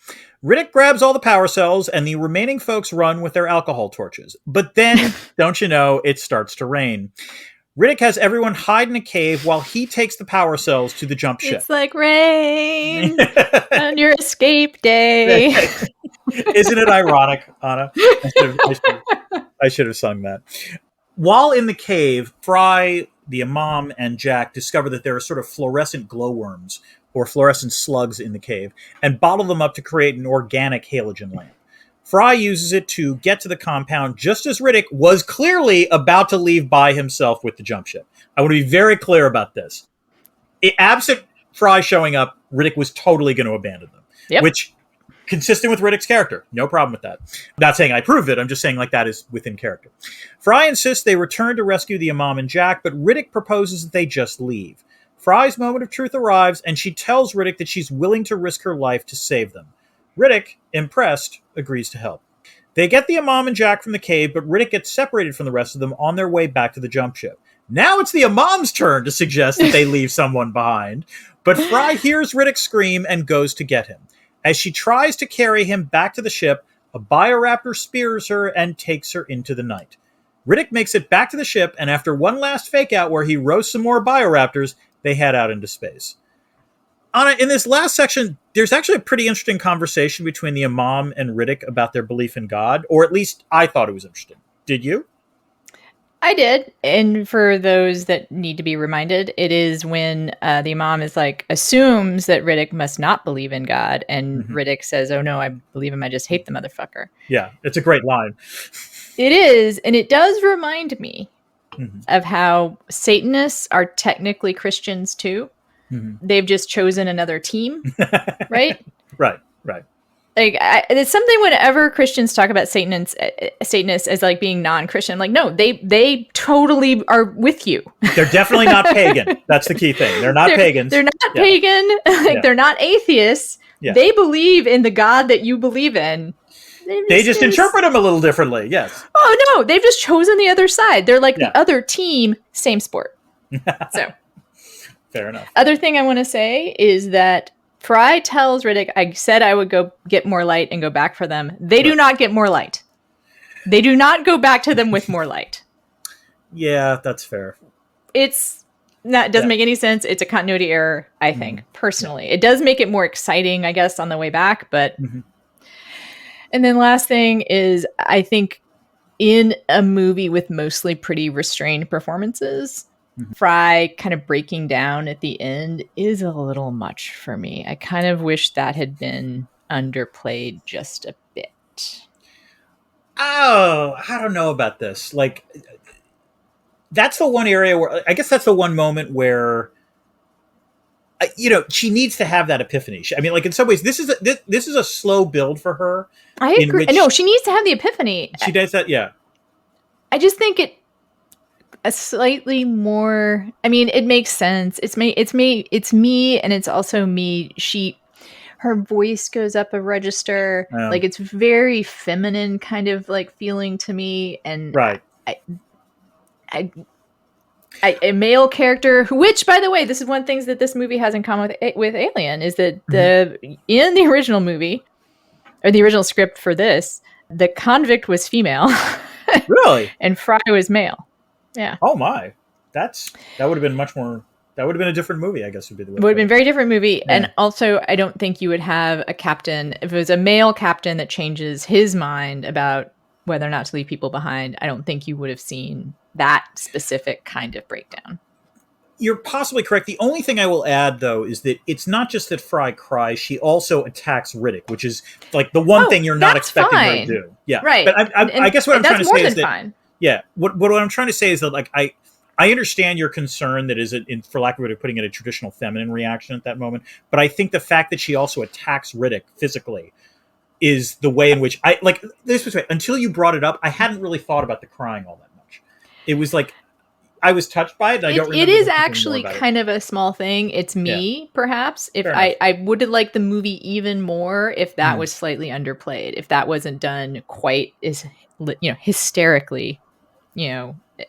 Riddick grabs all the power cells, and the remaining folks run with their alcohol torches. But then, don't you know, it starts to rain. Riddick has everyone hide in a cave while he takes the power cells to the jump ship. It's like rain on your escape day. Isn't it ironic, Anna? I should have sung that. While in the cave, Fry, the Imam, and Jack discover that there are sort of fluorescent glowworms or fluorescent slugs in the cave and bottle them up to create an organic halogen lamp. Fry uses it to get to the compound just as Riddick was clearly about to leave by himself with the jump ship. I want to be very clear about this. Absent Fry showing up, Riddick was totally going to abandon them, which, consistent with Riddick's character. No problem with that. I'm not saying I prove it. I'm just saying that is within character. Fry insists they return to rescue the Imam and Jack, but Riddick proposes that they just leave. Fry's moment of truth arrives, and she tells Riddick that she's willing to risk her life to save them. Riddick, impressed, agrees to help. They get the Imam and Jack from the cave, but Riddick gets separated from the rest of them on their way back to the jump ship. Now it's the Imam's turn to suggest that they leave someone behind, but Fry hears Riddick scream and goes to get him. As she tries to carry him back to the ship, a bioraptor spears her and takes her into the night. Riddick makes it back to the ship, and after one last fake out where he roasts some more bioraptors, they head out into space. Anna, in this last section, there's actually a pretty interesting conversation between the Imam and Riddick about their belief in God, or at least I thought it was interesting. Did you? I did. And for those that need to be reminded, it is when the Imam is like, assumes that Riddick must not believe in God. And Riddick says, oh no, I believe him. I just hate the motherfucker. Yeah, it's a great line. It is. And it does remind me of how Satanists are technically Christians too. They've just chosen another team, right? Right. Like it's something whenever Christians talk about Satanists as like being non-Christian, like no, they totally are with you. They're definitely not pagan. That's the key thing. They're not pagans. They're not pagan. Like they're not atheists. Yeah. They believe in the God that you believe in. They just interpret them a little differently. Yes. Oh no, they've just chosen the other side. They're like the other team, same sport. So fair enough. Other thing I want to say is that Fry tells Riddick, I said I would go get more light and go back for them. They do not get more light. They do not go back to them with more light. Yeah, that's fair. It doesn't make any sense. It's a continuity error, I think, personally. It does make it more exciting, I guess, on the way back. But and then last thing is, I think in a movie with mostly pretty restrained performances, Fry kind of breaking down at the end is a little much for me. I kind of wish that had been underplayed just a bit. Oh, I don't know about this. Like, that's the one area where, I guess that's the one moment where, she needs to have that epiphany. I mean, like in some ways, this is a slow build for her. I agree. No, she needs to have the epiphany. She does that, yeah. I just think a slightly more, I mean, it makes sense. It's me, and it's also me. Her voice goes up a register. Like it's very feminine kind of like feeling to me. And right. A male character, which by the way, this is one thing that this movie has in common with Alien, is that in the original movie, or the original script for this, the convict was female. Really? And Fry was male. Yeah. Oh my. That would have been much more. That would have been a different movie, I guess would be the way. It would have been a very different movie. Yeah. And also, I don't think you would have a captain, if it was a male captain that changes his mind about whether or not to leave people behind, I don't think you would have seen that specific kind of breakdown. You're possibly correct. The only thing I will add, though, is that it's not just that Fry cries, she also attacks Riddick, which is like the one thing you're not expecting her to do. Yeah. Right. But I guess what I'm trying to say is that, fine. Yeah, what I'm trying to say is that, like, I understand your concern that is, for lack of a way of putting it, a traditional feminine reaction at that moment. But I think the fact that she also attacks Riddick physically is the way in which this was until you brought it up, I hadn't really thought about the crying all that much. It was like I was touched by it. And I don't remember. It is actually kind of a small thing. It's me, perhaps. If I would have liked the movie even more if that was slightly underplayed, if that wasn't done quite as hysterically,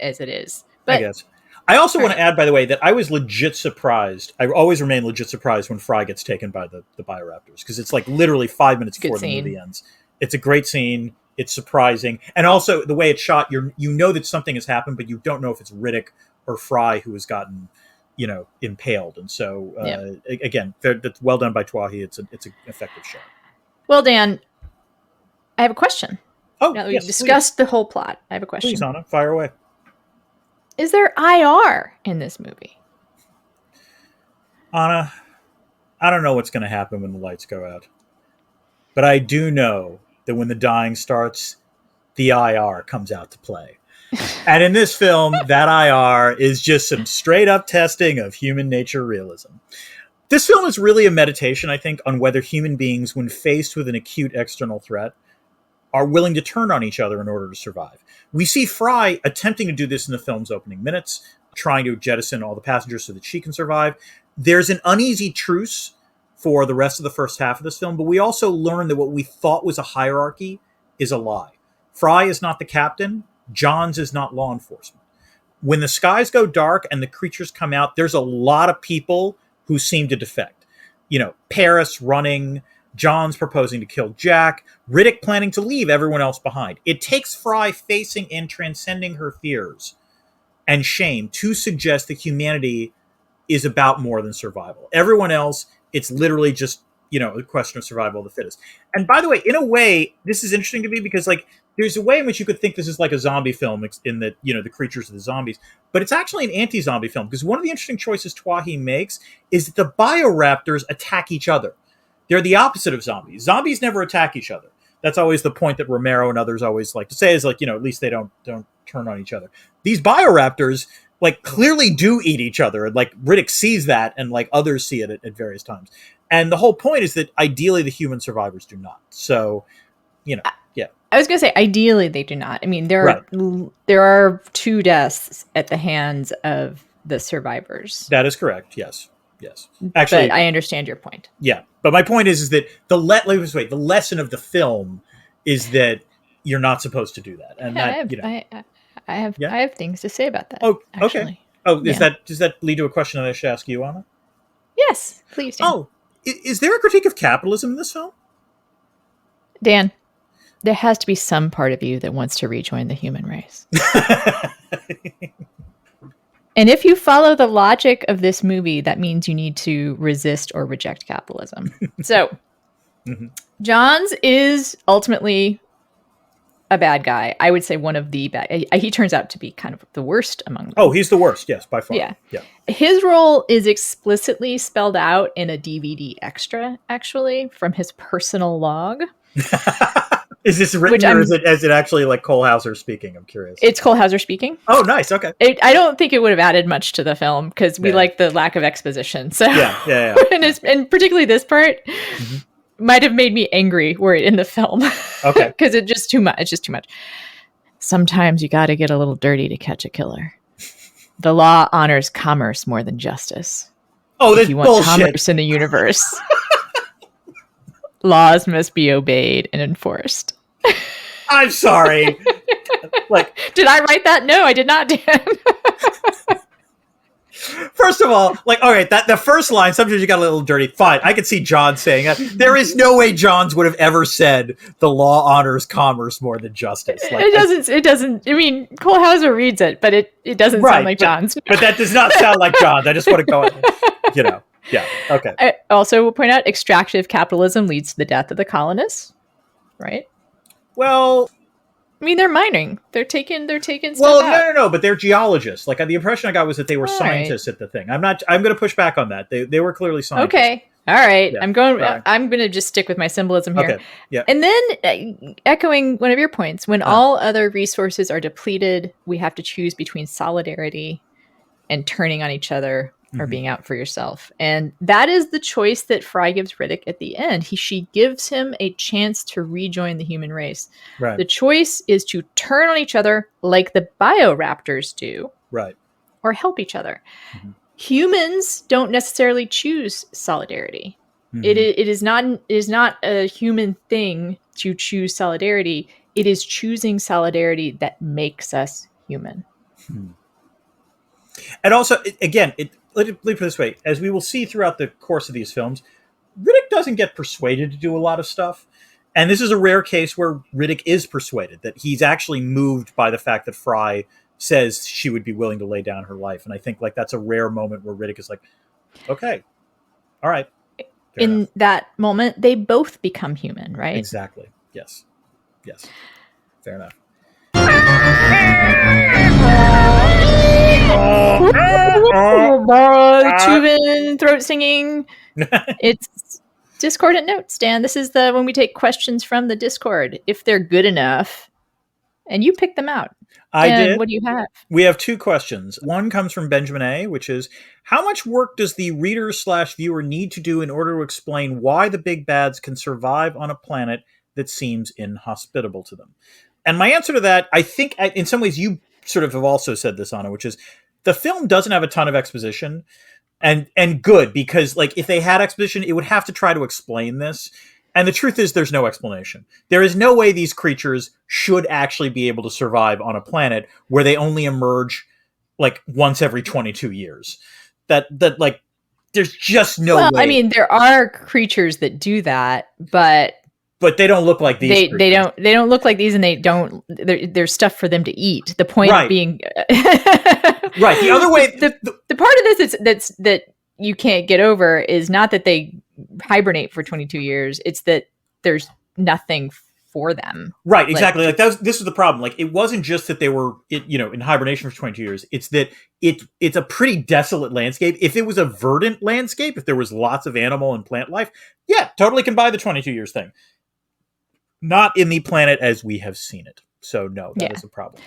as it is. But I guess. I also want to add, by the way, that I was legit surprised. I always remain legit surprised when Fry gets taken by the Bioraptors, because it's like literally 5 minutes before the movie ends. It's a great scene. It's surprising. And also the way it's shot, you know that something has happened, but you don't know if it's Riddick or Fry who has gotten, impaled. And so, again, that's well done by Twahi. It's an effective shot. Well, Dan, I have a question. Oh, now that we've discussed the whole plot, I have a question. Please, Anna, fire away. Is there IR in this movie? Anna, I don't know what's going to happen when the lights go out. But I do know that when the dying starts, the IR comes out to play. And in this film, that IR is just some straight up testing of human nature realism. This film is really a meditation, I think, on whether human beings, when faced with an acute external threat, are willing to turn on each other in order to survive. We see Fry attempting to do this in the film's opening minutes, trying to jettison all the passengers so that she can survive. There's an uneasy truce for the rest of the first half of this film, but we also learn that what we thought was a hierarchy is a lie. Fry is not the captain. Johns is not law enforcement. When the skies go dark and the creatures come out, there's a lot of people who seem to defect. Paris running, John's proposing to kill Jack, Riddick planning to leave everyone else behind. It takes Fry facing and transcending her fears and shame to suggest that humanity is about more than survival. Everyone else It's literally just, a question of survival of the fittest. And by the way, in a way, this is interesting to me because like there's a way in which you could think this is like a zombie film in that, the creatures are the zombies, but it's actually an anti-zombie film because one of the interesting choices Twahi makes is that the bioraptors attack each other. They're the opposite of zombies. Zombies never attack each other. That's always the point that Romero and others always like to say is like, at least they don't turn on each other. These bioraptors like clearly do eat each other. And like Riddick sees that and like others see it at various times. And the whole point is that ideally the human survivors do not. So, yeah. I was going to say, ideally they do not. I mean, there are 2 deaths at the hands of the survivors. That is correct. Yes. Actually, but I understand your point. Yeah. But my point is that the lesson of the film is that you're not supposed to do that. And I have things to say about that. Oh, actually. Okay. Oh, does that lead to a question that I should ask you, Anna? Yes, please, Dan. Oh, is there a critique of capitalism in this film? Dan, there has to be some part of you that wants to rejoin the human race. And if you follow the logic of this movie, that means you need to resist or reject capitalism. So, Johns is ultimately a bad guy. I would say one of the bad. He turns out to be kind of the worst among them. Oh, he's the worst. Yes, by far. Yeah. His role is explicitly spelled out in a DVD extra, actually, from his personal log. Is this written or is it actually like Cole Hauser speaking? I'm curious. It's Cole Hauser speaking. Oh, nice. Okay. I don't think it would have added much to the film because we like the lack of exposition. So yeah. and particularly this part might have made me angry were it in the film. Okay. Because it's just too much. Sometimes you got to get a little dirty to catch a killer. The law honors commerce more than justice. Oh, that's if you want bullshit. Commerce in the universe. Laws must be obeyed and enforced. I'm sorry. Did I write that? No, I did not, Dan. First of all, all right, the first line, sometimes you got a little dirty. Fine, I could see John saying that. There is no way Johns would have ever said the law honors commerce more than justice. It doesn't. I mean, Cole Hauser reads it, but it doesn't sound like Johns. But that does not sound like Johns. I just want to go, Yeah. Okay. I also will point out extractive capitalism leads to the death of the colonists, right? Well, I mean, they're mining. They're taking stuff Well, out. no, but they're geologists. Like the impression I got was that they were scientists at the thing. I'm going to push back on that. They were clearly scientists. Okay. All right. Yeah. I'm going to just stick with my symbolism here. Okay. Yeah. And then echoing one of your points, when all other resources are depleted, we have to choose between solidarity and turning on each other or being out for yourself. And that is the choice that Fry gives Riddick at the end. She gives him a chance to rejoin the human race. Right. The choice is to turn on each other like the bioraptors do. Right. Or help each other. Humans don't necessarily choose solidarity. It is not a human thing to choose solidarity. It is choosing solidarity that makes us human. And also, again, let me put it this way. As we will see throughout the course of these films, Riddick doesn't get persuaded to do a lot of stuff. And this is a rare case where Riddick is persuaded, that he's actually moved by the fact that Fry says she would be willing to lay down her life. And I think that's a rare moment where Riddick is like, okay, all right. In that moment, they both become human, right? Exactly. Yes. Fair enough. Tuvin throat singing. It's discordant notes, Dan. This is when we take questions from the Discord if they're good enough, and you pick them out. I did. What do you have? We have 2 questions. One comes from Benjamin A., which is, how much work does the reader/viewer need to do in order to explain why the big bads can survive on a planet that seems inhospitable to them? And my answer to that, I think in some ways you sort of have also said this, Anna, which is the film doesn't have a ton of exposition, and good, because if they had exposition, it would have to try to explain this. And the truth is there's no explanation. There is no way these creatures should actually be able to survive on a planet where they only emerge once every 22 years. There's just no way. I mean, there are creatures that do that, but they don't look like these. They don't look like these, and there's stuff for them to eat. The point being, right. The other way, the part of this is that you can't get over is not that they hibernate for 22 years. It's that there's nothing for them. Right, exactly. Like this is the problem. Like it wasn't just that they were, in hibernation for 22 years. It's that it's a pretty desolate landscape. If it was a verdant landscape, if there was lots of animal and plant life, yeah, totally can buy the 22 years thing. Not in the planet as we have seen it. So no, that is a problem.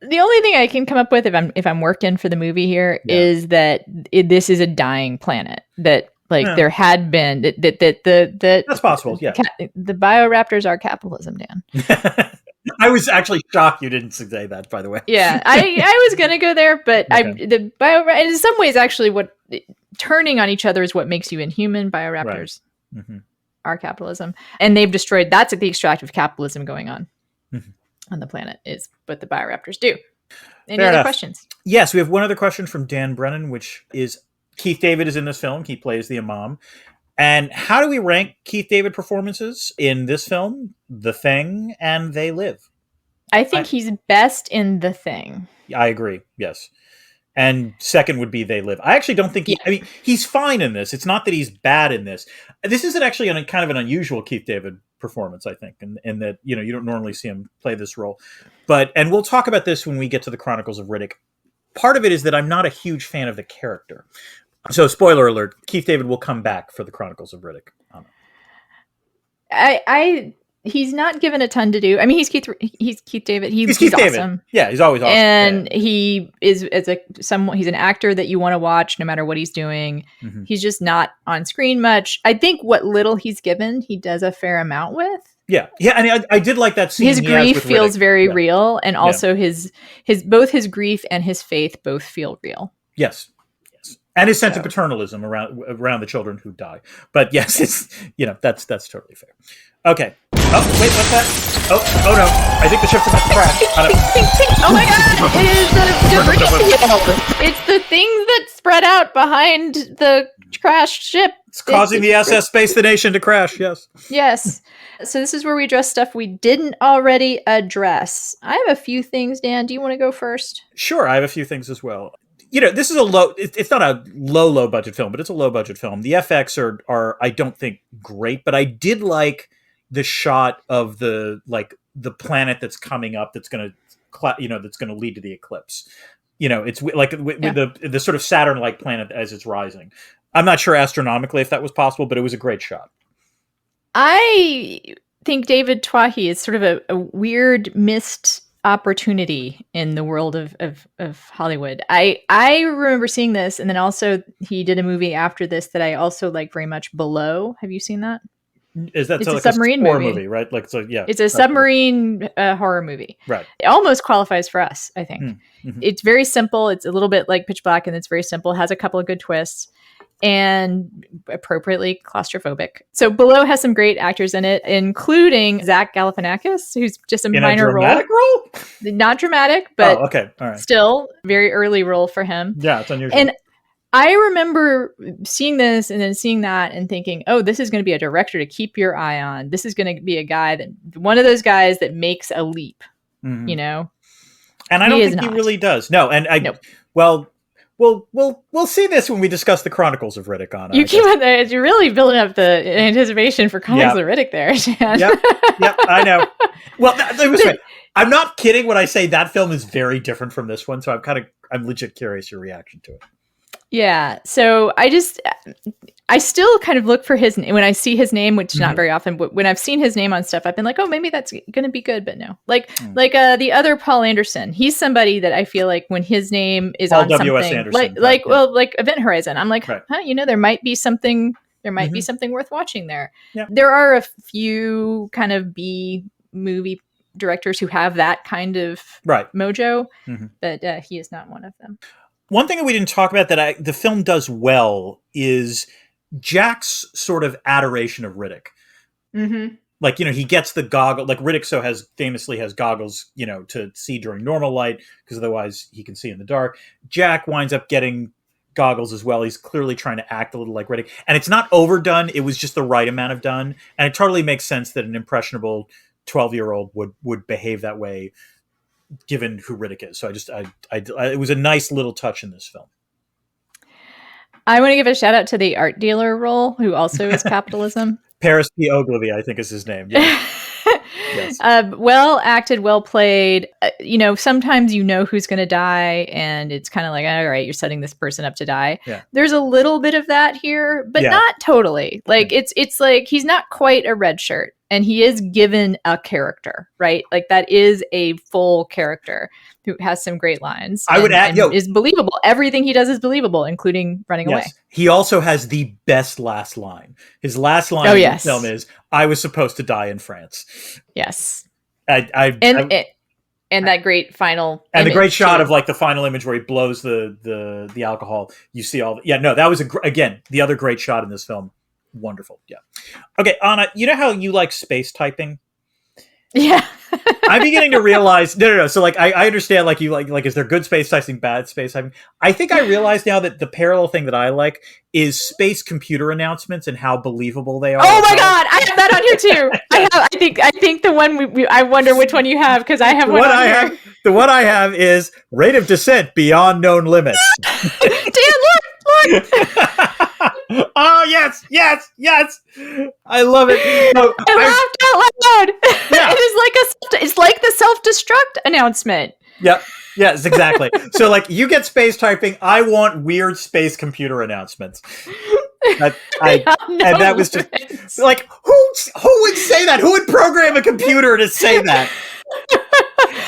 The only thing I can come up with if I'm working for the movie here is that this is a dying planet. That there had been that that's possible. Yeah, the bioraptors are capitalism, Dan. I was actually shocked you didn't say that. By the way, yeah, I was gonna go there, but okay. In some ways, actually, what turning on each other is what makes you inhuman. Bioraptors are capitalism, and they've destroyed. That's the extractive capitalism going on on the planet is what the bioraptors do. Any other questions? Yes, we have one other question from Dan Brennan, which is Keith David is in this film. He plays the imam. And how do we rank Keith David performances in this film, The Thing, and They Live? I think he's best in The Thing. I agree, yes. And second would be They Live. I actually don't think he's fine in this. It's not that he's bad in this. This is actually kind of an unusual Keith David performance, I think, and that you don't normally see him play this role. And we'll talk about this when we get to the Chronicles of Riddick. Part of it is that I'm not a huge fan of the character. So, spoiler alert: Keith David will come back for the Chronicles of Riddick. He's not given a ton to do. I mean, he's Keith David. He's Keith awesome. David. Yeah, he's always awesome. And he is he's an actor that you want to watch no matter what he's doing. Mm-hmm. He's just not on screen much. I think what little he's given, he does a fair amount with. Yeah. And I did like that scene. His grief feels very real, and also his both his grief and his faith both feel real. Yes. And his sense of paternalism around the children who die. But yes, it's that's totally fair. Okay. Oh, wait, what's that? Oh no. I think the ship's about to crash. Oh my god! It is the It's the things that spread out behind the crashed ship. It's causing the SS Space the Nation to crash, yes. Yes. So this is where we address stuff we didn't already address. I have a few things, Dan. Do you want to go first? Sure, I have a few things as well. This is it's not a low budget film, but it's a low budget film. The FX are I don't think great, but I did like the shot of the planet that's coming up that's going to lead to the eclipse. It's like with the sort of Saturn-like planet as it's rising. I'm not sure astronomically if that was possible, but it was a great shot. I think David Twohy is sort of a weird missed opportunity in the world of Hollywood. I remember seeing this, and then also he did a movie after this that I also like very much, Below. Have you seen that? It's a submarine movie, right? It's a submarine horror movie. Right. It almost qualifies for us, I think. Mm-hmm. It's very simple. It's a little bit like Pitch Black, and it's very simple. It has a couple of good twists and appropriately claustrophobic. So Below has some great actors in it, including Zach Galifianakis, who's just a minor role. Not dramatic, but okay. All right. Still very early role for him. Yeah, it's unusual. And I remember seeing this and then seeing that and thinking, oh, this is going to be a director to keep your eye on. This is going to be a guy one of those guys that makes a leap, And I don't think he really does. No, and nope. Well, we'll see this when we discuss the Chronicles of Riddick on it. You're really building up the anticipation for Chronicles of Riddick there, Dan. Yep, I know. Well, I'm not kidding when I say that film is very different from this one, so I'm legit curious your reaction to it. Yeah. So I still kind of look for when I see his name, which is not very often, but when I've seen his name on stuff, I've been like, oh, maybe that's going to be good, but no. The other Paul Anderson, he's somebody that I feel like when his name is on something, Anderson, like Event Horizon, I'm like, there might be something, be something worth watching there. Yeah. There are a few kind of B movie directors who have that kind of mojo, but he is not one of them. One thing that we didn't talk about that the film does well is Jack's sort of adoration of Riddick. Mm-hmm. He gets the goggle. Riddick famously has goggles, to see during normal light because otherwise he can see in the dark. Jack winds up getting goggles as well. He's clearly trying to act a little like Riddick, and it's not overdone. It was just the right amount of done, and it totally makes sense that an impressionable 12-year-old would behave that way, given who Riddick is. So it was a nice little touch in this film. I want to give a shout out to the art dealer role, who also is capitalism. Paris P. Ogilvy, I think is his name. Yeah. Yes. Well acted, well played. Sometimes you know who's going to die, and it's kind of like, all right, you're setting this person up to die. Yeah. There's a little bit of that here, but not totally. Like it's like he's not quite a red shirt, and he is given a character, right? Like that is a full character who has some great lines. I would add, is believable. Everything he does is believable, including running away. He also has the best last line. His last line in the film is, "I was supposed to die in France." Yes. And that great final and the great shot of like the final image where he blows the alcohol. You see all that was again the other great shot in this film. Wonderful. Yeah. Okay, Anna, you know how you like space typing? Yeah. I'm beginning to realize no. So like I understand like you like is there good space typing, bad space typing? I think I realize now that the parallel thing that I like is space computer announcements and how believable they are. Oh my god, I have that on here too. I think the one I wonder which one you have, because I have one on here. The one I have is rate of descent beyond known limits. Dan, look. Oh yes. I love it. No, I laughed out loud. Yeah. It's like the self-destruct announcement. Yep. Yes, exactly. So like you get space typing, I want weird space computer announcements. And that was just like who would say that? Who would program a computer to say that?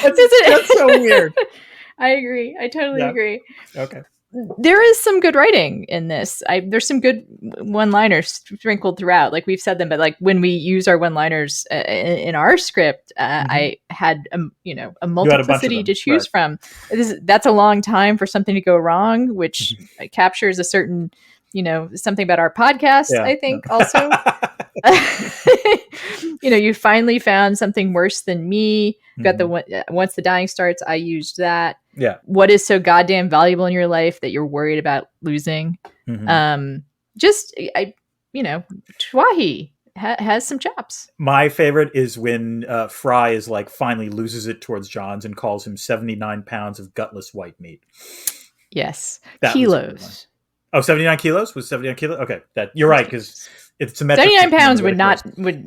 That's so weird. I agree. I totally agree. Okay. There is some good writing in this. There's some good one-liners sprinkled throughout. Like we've said them, but like when we use our one-liners in our script, I had a multiplicity to choose from. That's a long time for something to go wrong, which captures a certain, something about our podcast. I think also, you finally found something worse than me. Got the one, once the dying starts, I used that. Yeah. What is so goddamn valuable in your life that you're worried about losing? Twahi has some chops. My favorite is when Fry is like finally loses it towards Johns and calls him 79 pounds of gutless white meat. Yes. That kilos. 79 kilos? Was 79 kilos? Okay. You're right, because it's a 79 pounds would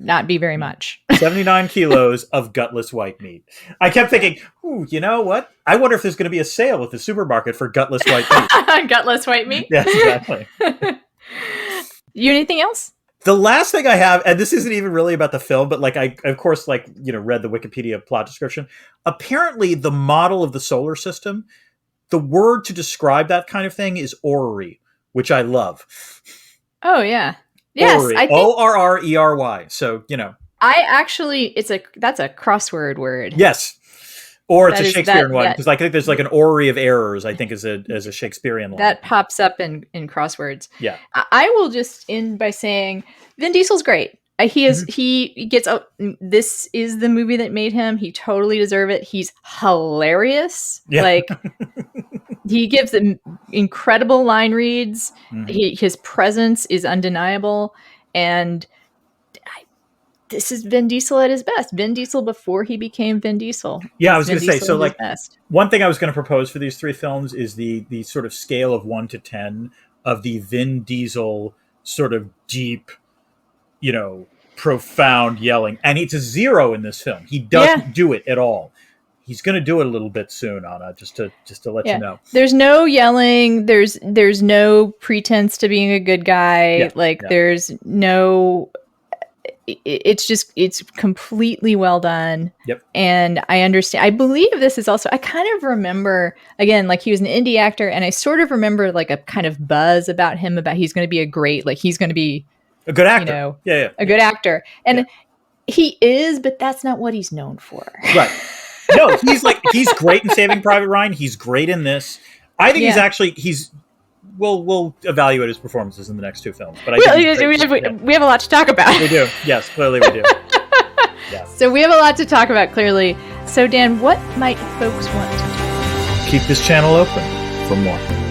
not be very much. 79 kilos of gutless white meat. I kept thinking, ooh, you know what? I wonder if there's going to be a sale at the supermarket for gutless white meat. Gutless white meat? Yes, exactly. You anything else? The last thing I have, and this isn't even really about the film, but like I, of course, like, read the Wikipedia plot description. Apparently, the model of the solar system, the word to describe that kind of thing is orrery, which I love. Oh, yeah. Yes, Orrery. Orrery. So, that's a crossword word. Yes. Or it's a Shakespearean one, because I think there's like an orrery of errors, I think, as a Shakespearean line. That pops up in crosswords. Yeah. I will just end by saying Vin Diesel's great. He gets this is the movie that made him. He totally deserves it. He's hilarious. Yeah. Like he gives incredible line reads. His presence is undeniable, and this is Vin Diesel at his best. Vin Diesel before he became Vin Diesel. Yeah, I was going to say, so like one thing I was going to propose for these three films is the sort of scale of 1 to 10 of the Vin Diesel sort of deep, profound yelling. And it's a 0 in this film. He doesn't do it at all. He's going to do it a little bit soon, Anna, just to let you know. There's no yelling. There's no pretense to being a good guy. There's no... It's completely well done. Yep. And I understand. I believe this is also, I kind of remember, again, like he was an indie actor, and I sort of remember like a kind of buzz about him, about he's going to be he's going to be a good actor. A good actor. And he is, but that's not what he's known for. Right. No, he's great in Saving Private Ryan. He's great in this. I think we'll evaluate his performances in the next two films. But we have a lot to talk about. We do. Yes, clearly we do. Yeah. So we have a lot to talk about, clearly. So Dan, what might folks want? Keep this channel open for more.